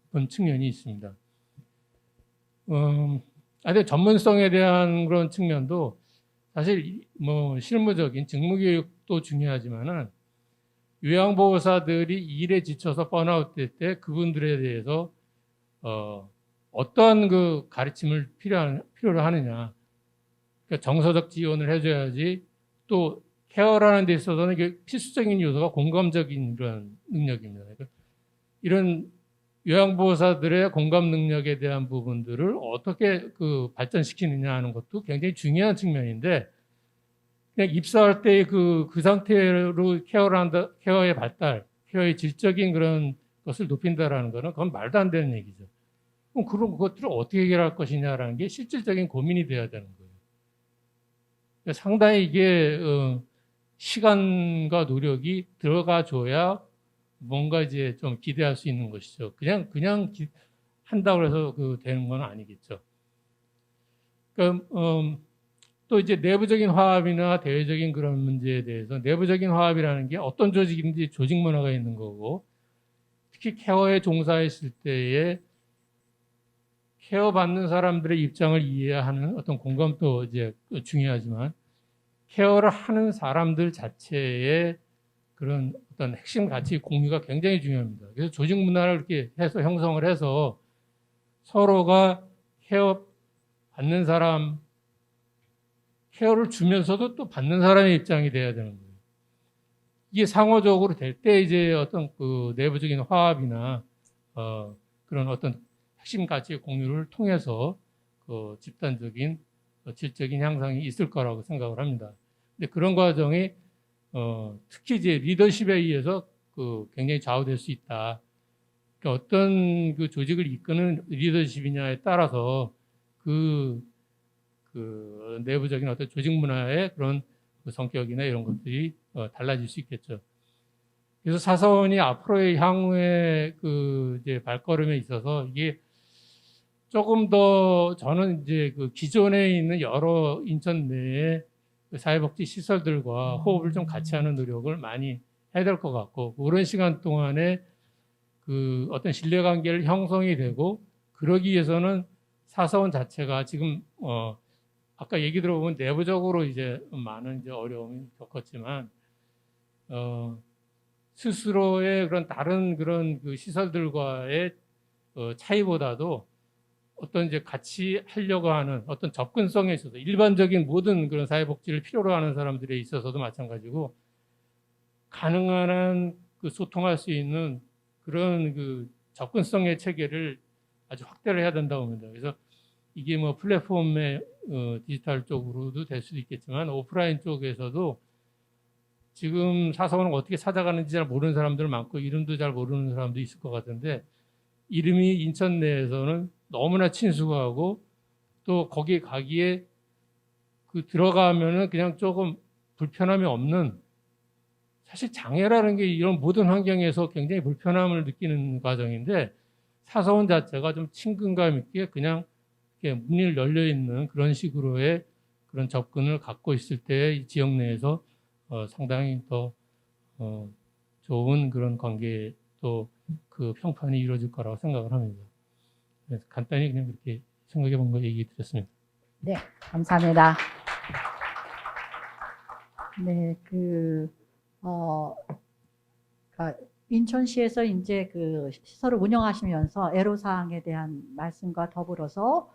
그런 측면이 있습니다. 하여튼 전문성에 대한 그런 측면도 사실 뭐 실무적인 직무교육도 중요하지만은 요양보호사들이 일에 지쳐서 번아웃 될 때 그분들에 대해서 어떠한 가르침을 필요로 하느냐. 그러니까 정서적 지원을 해줘야지 또 케어라는 데 있어서는 이게 필수적인 요소가 공감적인 그런 능력입니다. 그러니까 이런 요양보호사들의 공감 능력에 대한 부분들을 어떻게 발전시키느냐 하는 것도 굉장히 중요한 측면인데 그냥 입사할 때 그 상태로 케어를 한다, 케어의 발달, 케어의 질적인 그런 것을 높인다라는 거는 그건 말도 안 되는 얘기죠. 그럼 그런 것들을 어떻게 해결할 것이냐라는 게 실질적인 고민이 돼야 되는 거예요. 그러니까 상당히 이게 시간과 노력이 들어가줘야 뭔가 이제 좀 기대할 수 있는 것이죠. 그냥 한다고 해서 되는 건 아니겠죠. 그러니까 또 이제 내부적인 화합이나 대외적인 그런 문제에 대해서 내부적인 화합이라는 게 어떤 조직인지 조직 문화가 있는 거고 특히 케어에 종사했을 때에 케어 받는 사람들의 입장을 이해하는 어떤 공감도 이제 중요하지만 케어를 하는 사람들 자체의 그런 어떤 핵심 가치 공유가 굉장히 중요합니다. 그래서 조직 문화를 이렇게 해서 형성을 해서 서로가 케어 받는 사람, 케어를 주면서도 또 받는 사람의 입장이 돼야 되는 거예요. 이게 상호적으로 될 때 이제 어떤 그 내부적인 화합이나 그런 어떤 핵심 가치의 공유를 통해서 그 집단적인 질적인 향상이 있을 거라고 생각을 합니다. 근데 그런 과정이 특히 이제 리더십에 의해서 그 굉장히 좌우될 수 있다. 그러니까 어떤 그 조직을 이끄는 리더십이냐에 따라서 그 내부적인 어떤 조직 문화의 그런 그 성격이나 이런 것들이 달라질 수 있겠죠. 그래서 사사원이 앞으로의 향후의 그 이제 발걸음에 있어서 이게 조금 더 저는 이제 그 기존에 있는 여러 인천 내의 그 사회복지 시설들과 호흡을 좀 같이 하는 노력을 많이 해야 될 것 같고, 그런 시간 동안에 그 어떤 신뢰관계를 형성이 되고, 그러기 위해서는 사사원 자체가 지금 아까 얘기 들어보면 내부적으로 이제 많은 이제 어려움이 겪었지만 스스로의 그런 다른 그런 그 시설들과의 차이보다도 어떤 이제 같이 하려고 하는 어떤 접근성에 있어서 일반적인 모든 그런 사회복지를 필요로 하는 사람들에 있어서도 마찬가지고 가능한 한 그 소통할 수 있는 그런 그 접근성의 체계를 아주 확대를 해야 된다고 봅니다. 그래서 이게 뭐 플랫폼의 디지털 쪽으로도 될 수도 있겠지만 오프라인 쪽에서도 지금 사사원을 어떻게 찾아가는지 잘 모르는 사람들 많고 이름도 잘 모르는 사람도 있을 것 같은데, 이름이 인천 내에서는 너무나 친숙하고 또 거기 가기에 그 들어가면은 그냥 조금 불편함이 없는, 사실 장애라는 게 이런 모든 환경에서 굉장히 불편함을 느끼는 과정인데 사사원 자체가 좀 친근감 있게 그냥 이렇게 문이 열려 있는 그런 식으로의 그런 접근을 갖고 있을 때 이 지역 내에서 상당히 더 좋은 그런 관계 또 그 평판이 이루어질 거라고 생각을 합니다. 그래서 간단히 그냥 그렇게 생각해 본 거 얘기 드렸습니다. 네, 감사합니다. 네, 그러니까 인천시에서 이제 그 시설을 운영하시면서 애로사항에 대한 말씀과 더불어서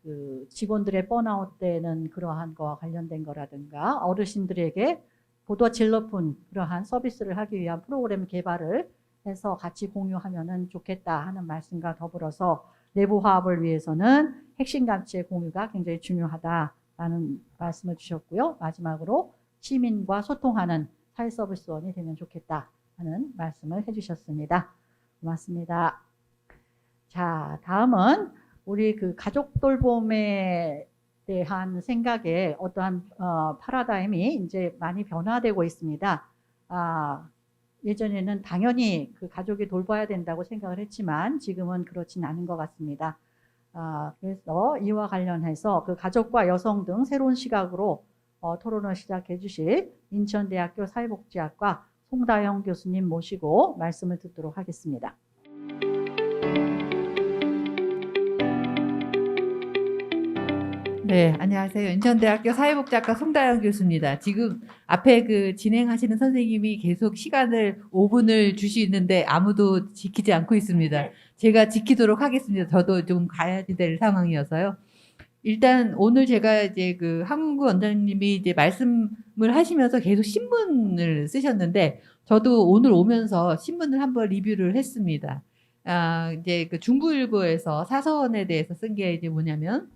그 직원들의 번아웃 때는 그러한 거와 관련된 거라든가 어르신들에게 보다 질 높은 그러한 서비스를 하기 위한 프로그램 개발을 해서 같이 공유하면은 좋겠다 하는 말씀과 더불어서 내부 화합을 위해서는 핵심 가치의 공유가 굉장히 중요하다라는 말씀을 주셨고요. 마지막으로 시민과 소통하는 사회서비스원이 되면 좋겠다 하는 말씀을 해주셨습니다. 고맙습니다. 자, 다음은 우리 그 가족 돌봄에 대한 생각에 어떠한 파라다임이 이제 많이 변화되고 있습니다. 예전에는 당연히 그 가족이 돌봐야 된다고 생각을 했지만 지금은 그렇진 않은 것 같습니다. 그래서 이와 관련해서 그 가족과 여성 등 새로운 시각으로 토론을 시작해 주실 인천대학교 사회복지학과 송다영 교수님 모시고 말씀을 듣도록 하겠습니다. 네, 안녕하세요. 인천대학교 사회복지학과 송다영 교수입니다. 지금 앞에 그 진행하시는 선생님이 계속 시간을 5분을 주시는데 아무도 지키지 않고 있습니다. 제가 지키도록 하겠습니다. 저도 좀 가야 될 상황이어서요. 일단 오늘 제가 이제 그 한국구 원장님이 이제 말씀을 하시면서 계속 신문을 쓰셨는데 저도 오늘 오면서 신문을 한번 리뷰를 했습니다. 이제 그 중부일보에서 사서원에 대해서 쓴 게 이제 뭐냐면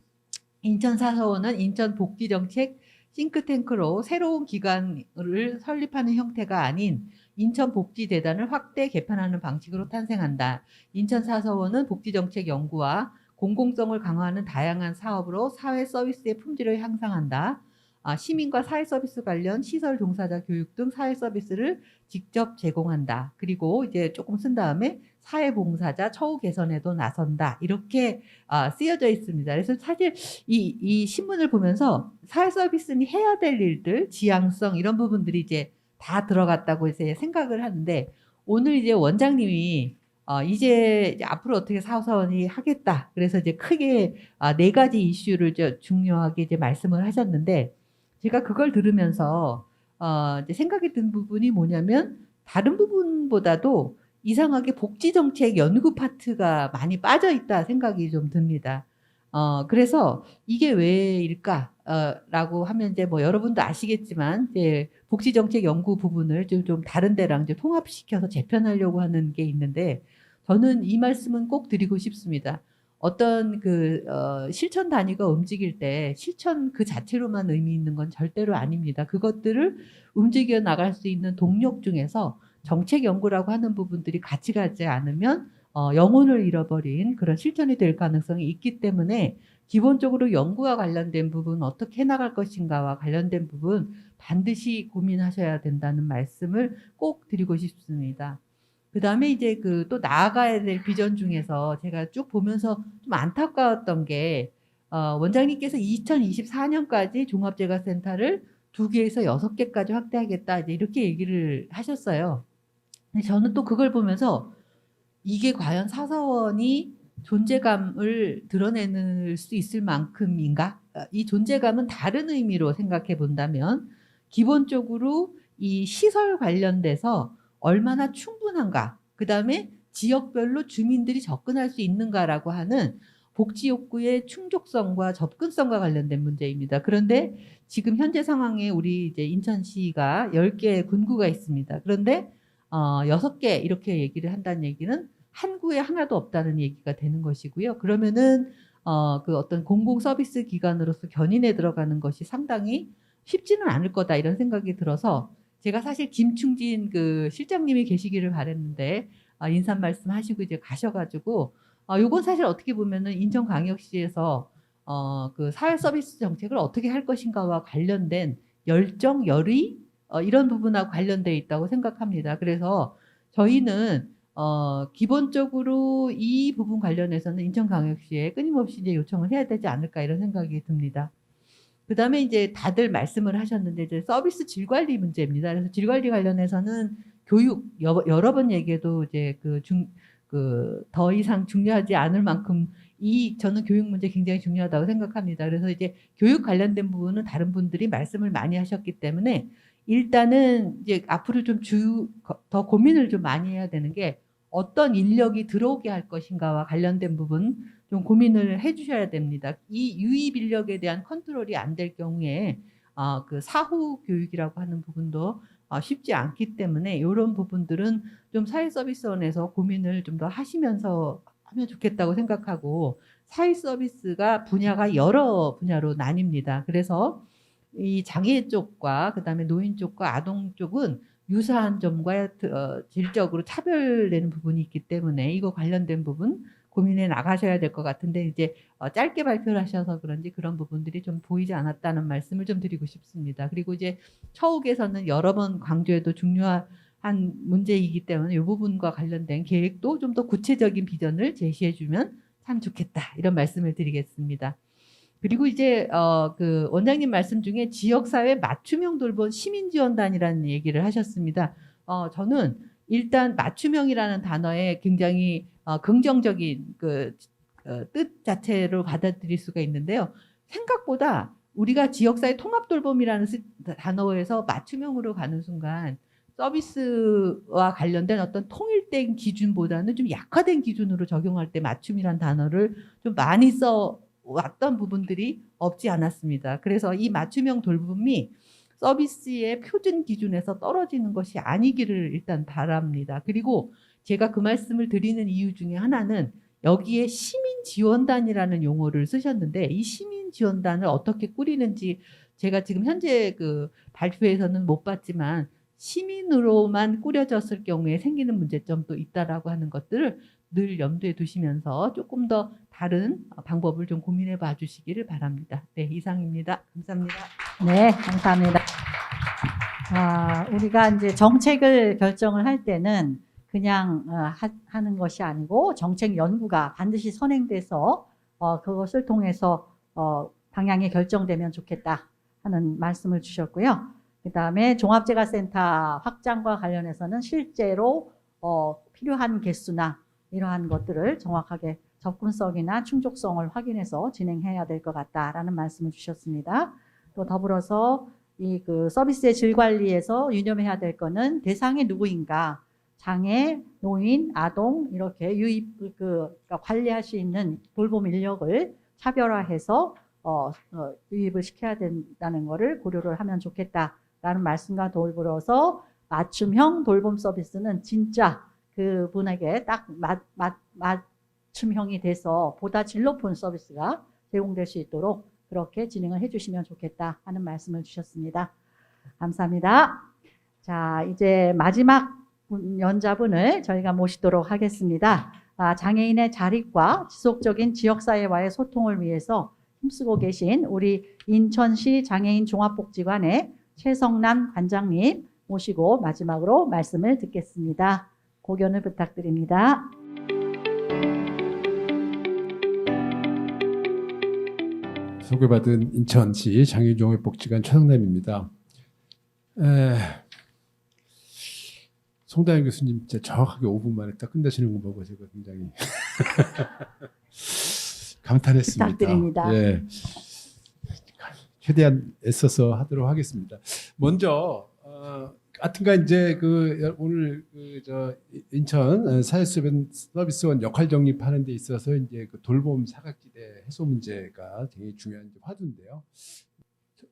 인천 사서원은 인천 복지정책 싱크탱크로 새로운 기관을 설립하는 형태가 아닌 인천 복지재단을 확대 개편하는 방식으로 탄생한다. 인천 사서원은 복지정책 연구와 공공성을 강화하는 다양한 사업으로 사회 서비스의 품질을 향상한다. 시민과 사회 서비스 관련 시설 종사자 교육 등 사회 서비스를 직접 제공한다. 그리고 이제 조금 쓴 다음에 사회봉사자 처우 개선에도 나선다. 이렇게 쓰여져 있습니다. 그래서 사실 이 신문을 보면서 사회 서비스는 해야 될 일들, 지향성 이런 부분들이 이제 다 들어갔다고 이제 생각을 하는데 오늘 이제 원장님이 이제 앞으로 어떻게 사사원이 하겠다. 그래서 이제 크게 4가지 이슈를 중요하게 이제 말씀을 하셨는데, 제가 그걸 들으면서 이제 생각이 든 부분이 뭐냐면, 다른 부분보다도 이상하게 복지정책 연구 파트가 많이 빠져 있다 생각이 좀 듭니다. 그래서 이게 왜일까? 라고 하면 이제 뭐 여러분도 아시겠지만, 이제 복지정책 연구 부분을 좀 다른 데랑 이제 통합시켜서 재편하려고 하는 게 있는데, 저는 이 말씀은 꼭 드리고 싶습니다. 어떤 실천 단위가 움직일 때 실천 그 자체로만 의미 있는 건 절대로 아닙니다. 그것들을 움직여 나갈 수 있는 동력 중에서 정책 연구라고 하는 부분들이 같이 가지 않으면 영혼을 잃어버린 그런 실천이 될 가능성이 있기 때문에, 기본적으로 연구와 관련된 부분 어떻게 해나갈 것인가와 관련된 부분 반드시 고민하셔야 된다는 말씀을 꼭 드리고 싶습니다. 그 다음에 이제 또 나아가야 될 비전 중에서 제가 쭉 보면서 좀 안타까웠던 게, 원장님께서 2024년까지 종합재가센터를 2개에서 6개까지 확대하겠다, 이제 이렇게 얘기를 하셨어요. 근데 저는 또 그걸 보면서 이게 과연 사사원이 존재감을 드러낼 수 있을 만큼인가? 이 존재감은 다른 의미로 생각해 본다면, 기본적으로 이 시설 관련돼서 얼마나 충분한가, 그 다음에 지역별로 주민들이 접근할 수 있는가라고 하는 복지 욕구의 충족성과 접근성과 관련된 문제입니다. 그런데 지금 현재 상황에 우리 이제 인천시가 10개의 군구가 있습니다. 그런데 6개 이렇게 얘기를 한다는 얘기는 한 구에 하나도 없다는 얘기가 되는 것이고요. 그러면은 어떤 공공 서비스 기관으로서 견인에 들어가는 것이 상당히 쉽지는 않을 거다, 이런 생각이 들어서, 제가 사실 김충진 실장님이 계시기를 바랬는데 인사 말씀하시고 이제 가셔가지고, 요건 사실 어떻게 보면은 인천광역시에서 사회 서비스 정책을 어떻게 할 것인가와 관련된 열정, 열의 이런 부분하고 관련돼 있다고 생각합니다. 그래서 저희는 기본적으로 이 부분 관련해서는 인천광역시에 끊임없이 이제 요청을 해야 되지 않을까, 이런 생각이 듭니다. 그 다음에 이제 다들 말씀을 하셨는데, 이제 서비스 질 관리 문제입니다. 그래서 질 관리 관련해서는 교육, 여러 번 얘기해도 이제 더 이상 중요하지 않을 만큼 저는 교육 문제 굉장히 중요하다고 생각합니다. 그래서 이제 교육 관련된 부분은 다른 분들이 말씀을 많이 하셨기 때문에, 일단은 이제 앞으로 좀 더 고민을 좀 많이 해야 되는 게, 어떤 인력이 들어오게 할 것인가와 관련된 부분 좀 고민을 해주셔야 됩니다. 이 유입 인력에 대한 컨트롤이 안 될 경우에 사후 교육이라고 하는 부분도 쉽지 않기 때문에, 이런 부분들은 좀 사회서비스원에서 고민을 좀 더 하시면서 하면 좋겠다고 생각하고, 사회서비스가 분야가 여러 분야로 나뉩니다. 그래서 이 장애 쪽과 그다음에 노인 쪽과 아동 쪽은 유사한 점과 질적으로 차별되는 부분이 있기 때문에, 이거 관련된 부분 고민해 나가셔야 될 것 같은데, 이제 짧게 발표를 하셔서 그런지 그런 부분들이 좀 보이지 않았다는 말씀을 좀 드리고 싶습니다. 그리고 이제 처욱에서는 여러 번 강조해도 중요한 문제이기 때문에 이 부분과 관련된 계획도 좀 더 구체적인 비전을 제시해 주면 참 좋겠다, 이런 말씀을 드리겠습니다. 그리고 이제 원장님 말씀 중에 지역사회 맞춤형 돌봄 시민지원단이라는 얘기를 하셨습니다. 저는 일단 맞춤형이라는 단어에 굉장히 긍정적인 뜻 자체로 받아들일 수가 있는데요. 생각보다 우리가 지역사회 통합돌봄이라는 단어에서 맞춤형으로 가는 순간, 서비스와 관련된 어떤 통일된 기준보다는 좀 약화된 기준으로 적용할 때 맞춤이라는 단어를 좀 많이 왔던 부분들이 없지 않았습니다. 그래서 이 맞춤형 돌봄이 서비스의 표준 기준에서 떨어지는 것이 아니기를 일단 바랍니다. 그리고 제가 그 말씀을 드리는 이유 중에 하나는, 여기에 시민지원단이라는 용어를 쓰셨는데, 이 시민지원단을 어떻게 꾸리는지 제가 지금 현재 발표에서는 못 봤지만, 시민으로만 꾸려졌을 경우에 생기는 문제점도 있다라고 하는 것들을 늘 염두에 두시면서 조금 더 다른 방법을 좀 고민해 봐 주시기를 바랍니다. 네, 이상입니다. 감사합니다. 네, 감사합니다. 우리가 이제 정책을 결정을 할 때는 그냥 하는 것이 아니고, 정책 연구가 반드시 선행돼서 그것을 통해서 방향이 결정되면 좋겠다 하는 말씀을 주셨고요. 그 다음에 종합재가센터 확장과 관련해서는 실제로 필요한 개수나 이러한 것들을 정확하게 접근성이나 충족성을 확인해서 진행해야 될 것 같다라는 말씀을 주셨습니다. 또 더불어서 이 그 서비스의 질 관리에서 유념해야 될 거는 대상이 누구인가, 장애, 노인, 아동 이렇게 유입 그러니까 관리할 수 있는 돌봄 인력을 차별화해서 유입을 시켜야 된다는 것을 고려를 하면 좋겠다라는 말씀과 더불어서 맞춤형 돌봄 서비스는 진짜 그분에게 딱 맞춤형이 돼서 보다 질 높은 서비스가 제공될 수 있도록 그렇게 진행을 해주시면 좋겠다 하는 말씀을 주셨습니다. 감사합니다. 자, 이제 마지막 연자분을 저희가 모시도록 하겠습니다. 장애인의 자립과 지속적인 지역사회와의 소통을 위해서 힘쓰고 계신 우리 인천시 장애인 종합복지관의 최성남 관장님 모시고 마지막으로 말씀을 듣겠습니다. 고견을 부탁드립니다. 소개받은 인천시 장애인 종합복지관 최성남입니다. 송다현 교수님 진짜 정확하게 5분 만에 딱 끝내시는 거 보고 제가 굉장히 감탄했습니다. 부탁드립니다. 예. 최대한 애써서 하도록 하겠습니다. 먼저 하여튼간 이제 오늘 인천 사회서비스원 역할 정립하는 데 있어서 이제 그 돌봄 사각지대 해소 문제가 굉장히 중요한 화두인데요.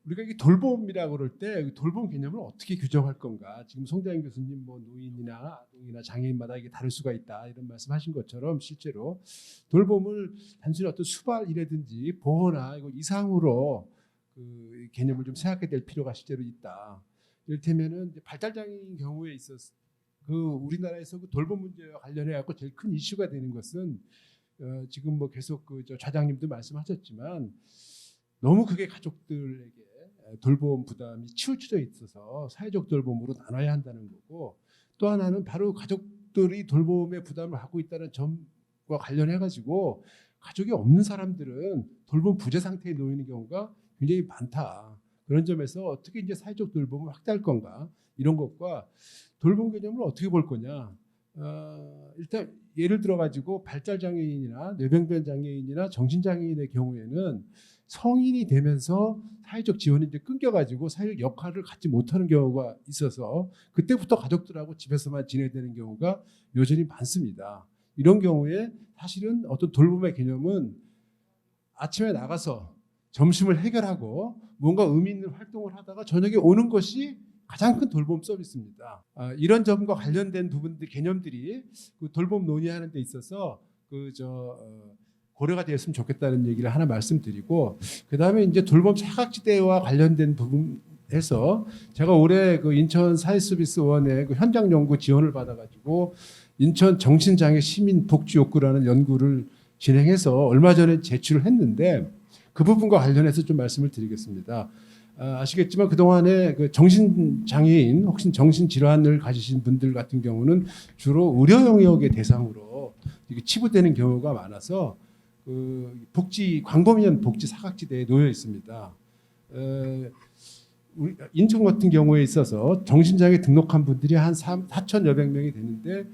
우리가 이 돌봄이라고 그럴 때 돌봄 개념을 어떻게 규정할 건가? 지금 송대한 교수님 뭐 노인이나 아동이나 장애인마다 이게 다를 수가 있다 이런 말씀하신 것처럼 실제로 돌봄을 단순히 어떤 수발이라든지 보호나 이거 이상으로 그 개념을 좀 생각해야 될 필요가 실제로 있다. 이를테면은 발달장애인 경우에 있어서 우리나라에서 그 돌봄 문제와 관련해 갖고 제일 큰 이슈가 되는 것은 지금 뭐 계속 저 좌장님도 말씀하셨지만 너무 크게 가족들에게 돌봄 부담이 치우쳐져 있어서 사회적 돌봄으로 나눠야 한다는 거고, 또 하나는 바로 가족들이 돌봄의 부담을 하고 있다는 점과 관련해 가지고 가족이 없는 사람들은 돌봄 부재 상태에 놓이는 경우가 굉장히 많다. 그런 점에서 어떻게 이제 사회적 돌봄을 확대할 건가, 이런 것과 돌봄 개념을 어떻게 볼 거냐. 일단 예를 들어 가지고 발달 장애인이나 뇌병변 장애인이나 정신 장애인의 경우에는 성인이 되면서 사회적 지원이 이제 끊겨가지고 사회적 역할을 갖지 못하는 경우가 있어서 그때부터 가족들하고 집에서만 지내야 되는 경우가 여전히 많습니다. 이런 경우에 사실은 어떤 돌봄의 개념은 아침에 나가서 점심을 해결하고 뭔가 의미 있는 활동을 하다가 저녁에 오는 것이 가장 큰 돌봄 서비스입니다. 이런 점과 관련된 부분들 개념들이 그 돌봄 논의하는 데 있어서 고려가 되었으면 좋겠다는 얘기를 하나 말씀드리고, 그 다음에 이제 돌봄 사각지대와 관련된 부분에서 제가 올해 그 인천 사회서비스원의 그 현장 연구 지원을 받아가지고 인천 정신장애 시민 복지 욕구라는 연구를 진행해서 얼마 전에 제출을 했는데 그 부분과 관련해서 좀 말씀을 드리겠습니다. 아시겠지만 그동안에 그 정신장애인 혹시 정신질환을 가지신 분들 같은 경우는 주로 의료 영역의 대상으로 치부되는 경우가 많아서 그 광범위한 복지 사각지대에 놓여 있습니다. 우리 인천 같은 경우에 있어서 정신장애 등록한 분들이 한 4,000여백 명이 되는데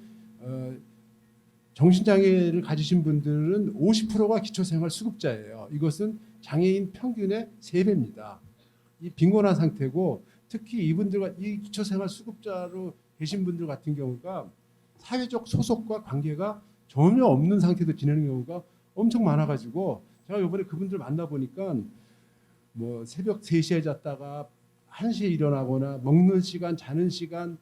정신장애를 가지신 분들은 50%가 기초생활수급자예요. 이것은 장애인 평균의 3배입니다. 이 빈곤한 상태고, 특히 이분들과 이 기초생활수급자로 계신 분들 같은 경우가 사회적 소속과 관계가 전혀 없는 상태로 지내는 경우가 엄청 많아가지고 제가 이번에 그분들 만나보니까 뭐 새벽 3시에 잤다가 1시에 일어나거나 먹는 시간, 자는 시간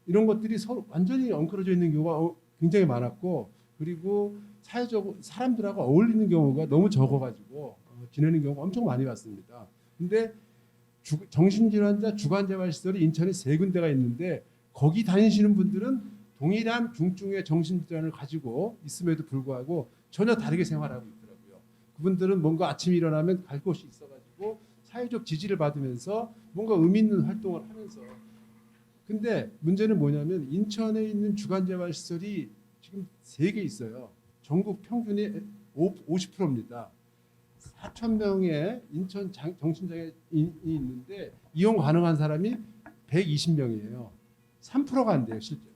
이런 것들이 서로 완전히 엉클어져 있는 경우가 굉장히 많았고, 그리고 사회적으로 사람들하고 어울리는 경우가 너무 적어가지고 지내는 경우가 엄청 많이 봤습니다. 근데 정신질환자 주간재활시설이 인천에 3군데가 있는데 거기 다니시는 분들은 동일한 중증의 정신질환을 가지고 있음에도 불구하고 전혀 다르게 생활하고 있더라고요. 그분들은 뭔가 아침에 일어나면 갈 곳이 있어가지고 사회적 지지를 받으면서 뭔가 의미 있는 활동을 하면서, 근데 문제는 뭐냐면 인천에 있는 주간재활시설이 지금 3개 있어요. 전국 평균이 50%입니다. 4,000명의 인천 정신장애인이 있는데 이용 가능한 사람이 120명이에요. 3%가 안 돼요, 실제로.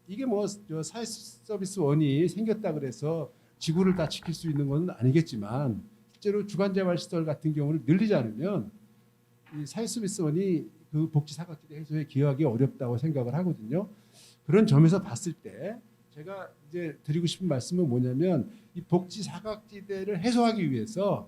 이게 뭐 사회 서비스원이 생겼다 그래서 지구를 다 지킬 수 있는 건 아니겠지만 실제로 주간재활시설 같은 경우를 늘리지 않으면 이 사회 서비스원이 그 복지 사각지대 해소에 기여하기 어렵다고 생각을 하거든요. 그런 점에서 봤을 때 제가 이제 드리고 싶은 말씀은 뭐냐면 이 복지 사각지대를 해소하기 위해서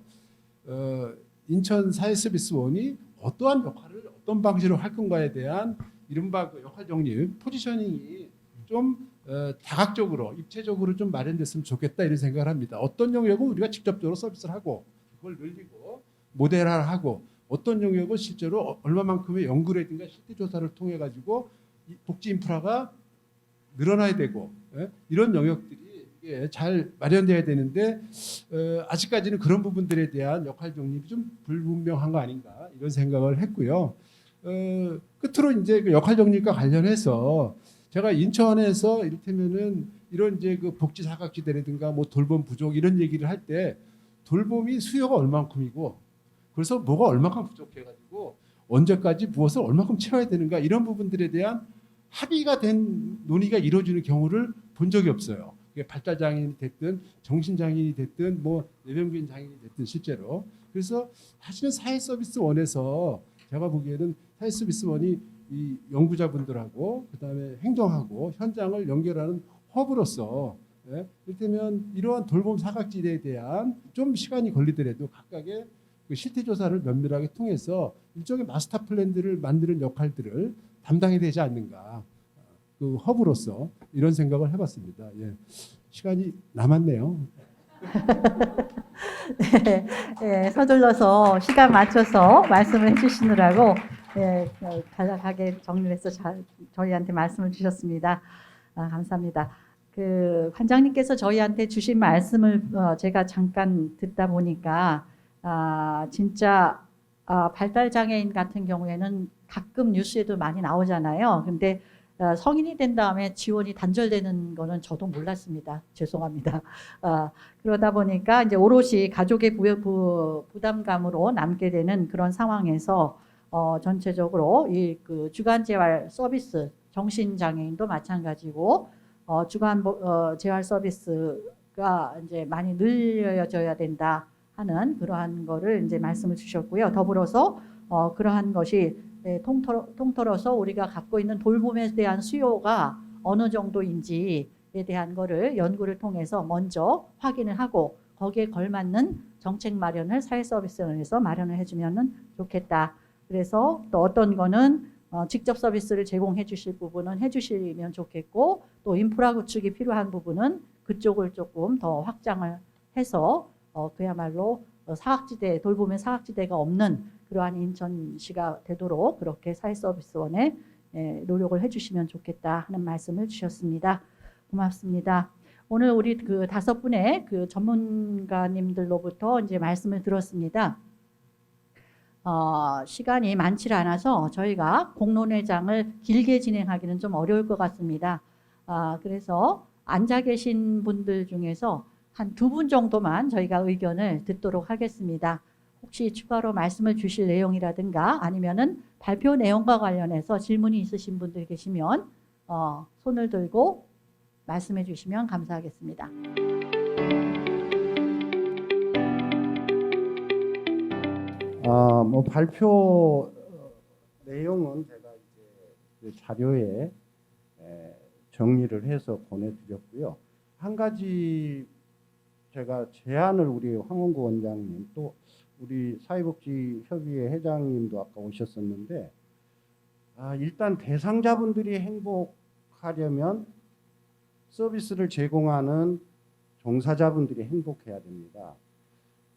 인천 사회서비스원이 어떠한 역할을 어떤 방식으로 할 건가에 대한 이른바 그 역할 정립, 포지셔닝이 좀 다각적으로 입체적으로 좀 마련됐으면 좋겠다 이런 생각을 합니다. 어떤 영역은 우리가 직접적으로 서비스를 하고 그걸 늘리고 모델화하고 어떤 영역은 실제로 얼마만큼의 연구라든가 실태 조사를 통해 가지고 복지 인프라가 늘어나야 되고 이런 영역들이 잘 마련돼야 되는데 아직까지는 그런 부분들에 대한 역할 정립이 좀 불분명한 거 아닌가 이런 생각을 했고요. 끝으로 이제 그 역할 정립과 관련해서 제가 인천에서 이를테면은 이런 이제 그 복지 사각지대라든가 뭐 돌봄 부족 이런 얘기를 할 때 돌봄이 수요가 얼만큼이고 그래서 뭐가 얼마큼 부족해가지고 언제까지 무엇을 얼마큼 채워야 되는가 이런 부분들에 대한 합의가 된 논의가 이루어지는 경우를 본 적이 없어요. 그게 발달 장애인이 됐든 정신 장애인이 됐든 뭐 뇌병변 장애인이 됐든 실제로. 그래서 사실은 사회 서비스원에서 제가 보기에는 사회 서비스원이 이 연구자분들하고 그다음에 행정하고 현장을 연결하는 허브로서 이를테면 이러한 돌봄 사각지대에 대한 좀 시간이 걸리더라도 각각의 그 실태 조사를 면밀하게 통해서 일종의 마스터 플랜들을 만드는 역할들을 담당이 되지 않는가 그 허브로서 이런 생각을 해봤습니다. 예. 시간이 남았네요. 네, 예, 서둘러서 시간 맞춰서 말씀을 해주시느라고 간략하게 정리해서 저희한테 말씀을 주셨습니다. 감사합니다. 그 관장님께서 저희한테 주신 말씀을 제가 잠깐 듣다 보니까 진짜 발달 장애인 같은 경우에는 가끔 뉴스에도 많이 나오잖아요. 근데 성인이 된 다음에 지원이 단절되는 거는 저도 몰랐습니다. 죄송합니다. 그러다 보니까 이제 오롯이 가족의 부담감으로 남게 되는 그런 상황에서 전체적으로 이 그 주간재활 서비스 정신장애인도 마찬가지고 주간 재활 서비스가 이제 많이 늘려져야 된다 하는 그러한 거를 이제 말씀을 주셨고요. 더불어서 그러한 것이 통틀어서 우리가 갖고 있는 돌봄에 대한 수요가 어느 정도인지에 대한 거를 연구를 통해서 먼저 확인을 하고 거기에 걸맞는 정책 마련을 사회서비스원에서 마련을 해주면 좋겠다. 그래서 또 어떤 거는 직접 서비스를 제공해 주실 부분은 해주시면 좋겠고 또 인프라 구축이 필요한 부분은 그쪽을 조금 더 확장을 해서 그야말로 사각지대 돌봄의 사각지대가 없는 그러한 인천시가 되도록 그렇게 사회서비스원에 노력을 해주시면 좋겠다 하는 말씀을 주셨습니다. 고맙습니다. 오늘 우리 그 5분의 그 전문가님들로부터 이제 말씀을 들었습니다. 시간이 많지 않아서 저희가 공론회장을 길게 진행하기는 좀 어려울 것 같습니다. 그래서 앉아 계신 분들 중에서 한 2분 정도만 저희가 의견을 듣도록 하겠습니다. 혹시 추가로 말씀을 주실 내용이라든가 아니면은 발표 내용과 관련해서 질문이 있으신 분들 계시면 손을 들고 말씀해 주시면 감사하겠습니다. 뭐 발표 내용은 제가 이제 그 자료에 정리를 해서 보내드렸고요. 한 가지 제가 제안을 우리 황원구 원장님 또 우리 사회복지협의회 회장님도 아까 오셨었는데 일단 대상자분들이 행복하려면 서비스를 제공하는 종사자분들이 행복해야 됩니다.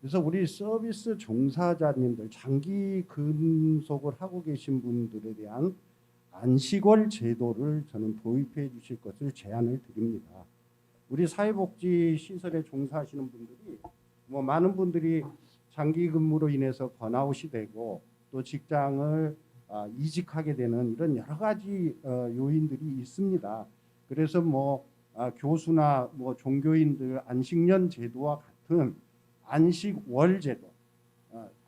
그래서 우리 서비스 종사자님들 장기 근속을 하고 계신 분들에 대한 안식월 제도를 저는 도입해 주실 것을 제안을 드립니다. 우리 사회복지 시설에 종사하시는 분들이 뭐 많은 분들이 장기 근무로 인해서 번아웃이 되고 또 직장을 이직하게 되는 이런 여러 가지 요인들이 있습니다. 그래서 뭐 교수나 뭐 종교인들 안식년 제도와 같은 안식월 제도,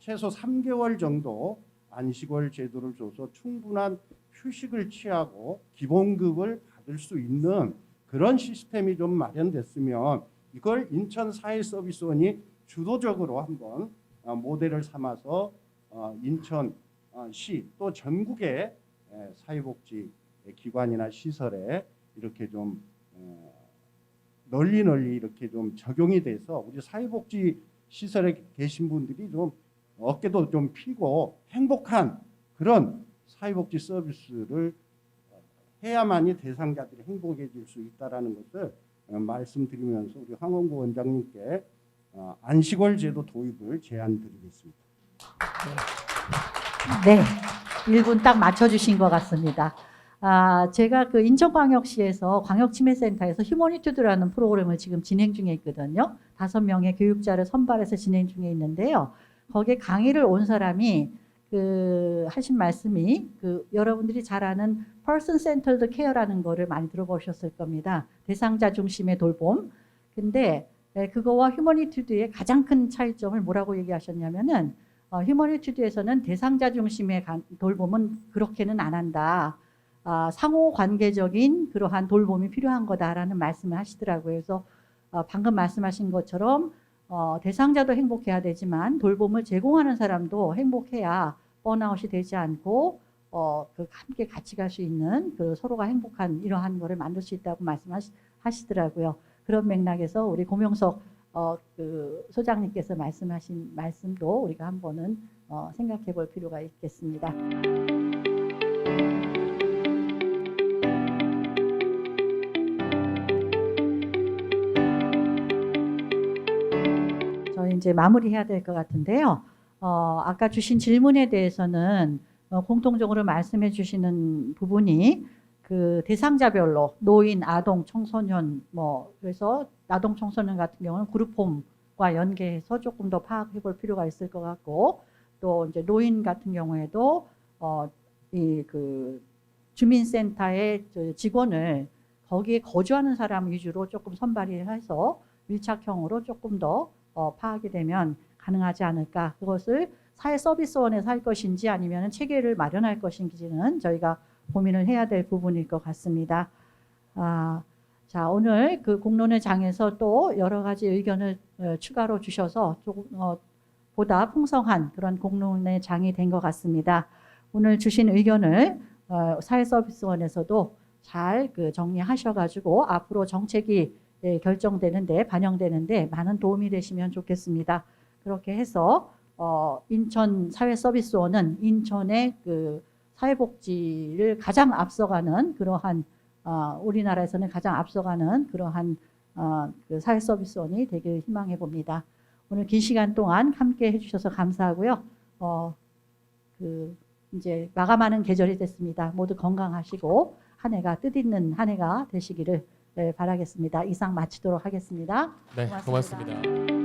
최소 3개월 정도 안식월 제도를 줘서 충분한 휴식을 취하고 기본급을 받을 받을 수 있는 그런 시스템이 좀 마련됐으면 이걸 인천사회서비스원이 주도적으로 한번 모델을 삼아서 인천시 또 전국의 사회복지 기관이나 시설에 이렇게 좀 널리 이렇게 좀 적용이 돼서 우리 사회복지 시설에 계신 분들이 좀 어깨도 좀 펴고 행복한 그런 사회복지 서비스를 해야만이 대상자들이 행복해질 수 있다라는 것을 말씀드리면서 우리 황원구 원장님께 안식월 제도 도입을 제안드리겠습니다. 네, 1분 딱 맞춰주신 것 같습니다. 제가 그 인천광역시에서 광역치매센터에서 휴머니투드라는 프로그램을 지금 진행 중에 있거든요. 5명의 교육자를 선발해서 진행 중에 있는데요. 거기에 강의를 온 사람이 하신 말씀이 여러분들이 잘 아는 person centered care라는 거를 많이 들어보셨을 겁니다. 대상자 중심의 돌봄. 근데 그거와 휴머니투드의 가장 큰 차이점을 뭐라고 얘기하셨냐면은 휴머니투드에서는 대상자 중심의 돌봄은 그렇게는 안 한다. 상호 관계적인 그러한 돌봄이 필요한 거다라는 말씀을 하시더라고요. 그래서 방금 말씀하신 것처럼 대상자도 행복해야 되지만 돌봄을 제공하는 사람도 행복해야 번아웃이 되지 않고 함께 같이 갈 수 있는 서로가 행복한 이러한 거를 만들 수 있다고 말씀하시더라고요. 그런 맥락에서 우리 고명석 소장님께서 말씀하신 말씀도 우리가 한번은 생각해 볼 필요가 있겠습니다. 저희 이제 마무리해야 될 것 같은데요. 아까 주신 질문에 대해서는 공통적으로 말씀해 주시는 부분이 대상자별로 노인, 아동, 청소년 그래서 아동, 청소년 같은 경우는 그룹홈과 연계해서 조금 더 파악해 볼 필요가 있을 것 같고 또 이제 노인 같은 경우에도 주민센터의 직원을 거기에 거주하는 사람 위주로 조금 선발을 해서 밀착형으로 조금 더 파악이 되면 가능하지 않을까. 그것을 사회서비스원에서 할 것인지 아니면 체계를 마련할 것인지는 저희가 고민을 해야 될 부분일 것 같습니다. 자, 오늘 공론회 장에서 또 여러 가지 의견을 추가로 주셔서 조금 보다 풍성한 그런 공론회 장이 된 것 같습니다. 오늘 주신 의견을 사회서비스원에서도 잘 정리하셔가지고 앞으로 정책이 결정되는데 반영되는데 많은 도움이 되시면 좋겠습니다. 그렇게 해서 인천 사회서비스원은 인천의 사회복지를 가장 앞서가는 그러한 우리나라에서는 가장 앞서가는 그러한 사회서비스원이 되길 희망해 봅니다. 오늘 긴 시간 동안 함께 해주셔서 감사하고요. 이제 마감하는 계절이 됐습니다. 모두 건강하시고 한 해가 뜻있는 한 해가 되시기를 바라겠습니다. 이상 마치도록 하겠습니다. 네, 고맙습니다.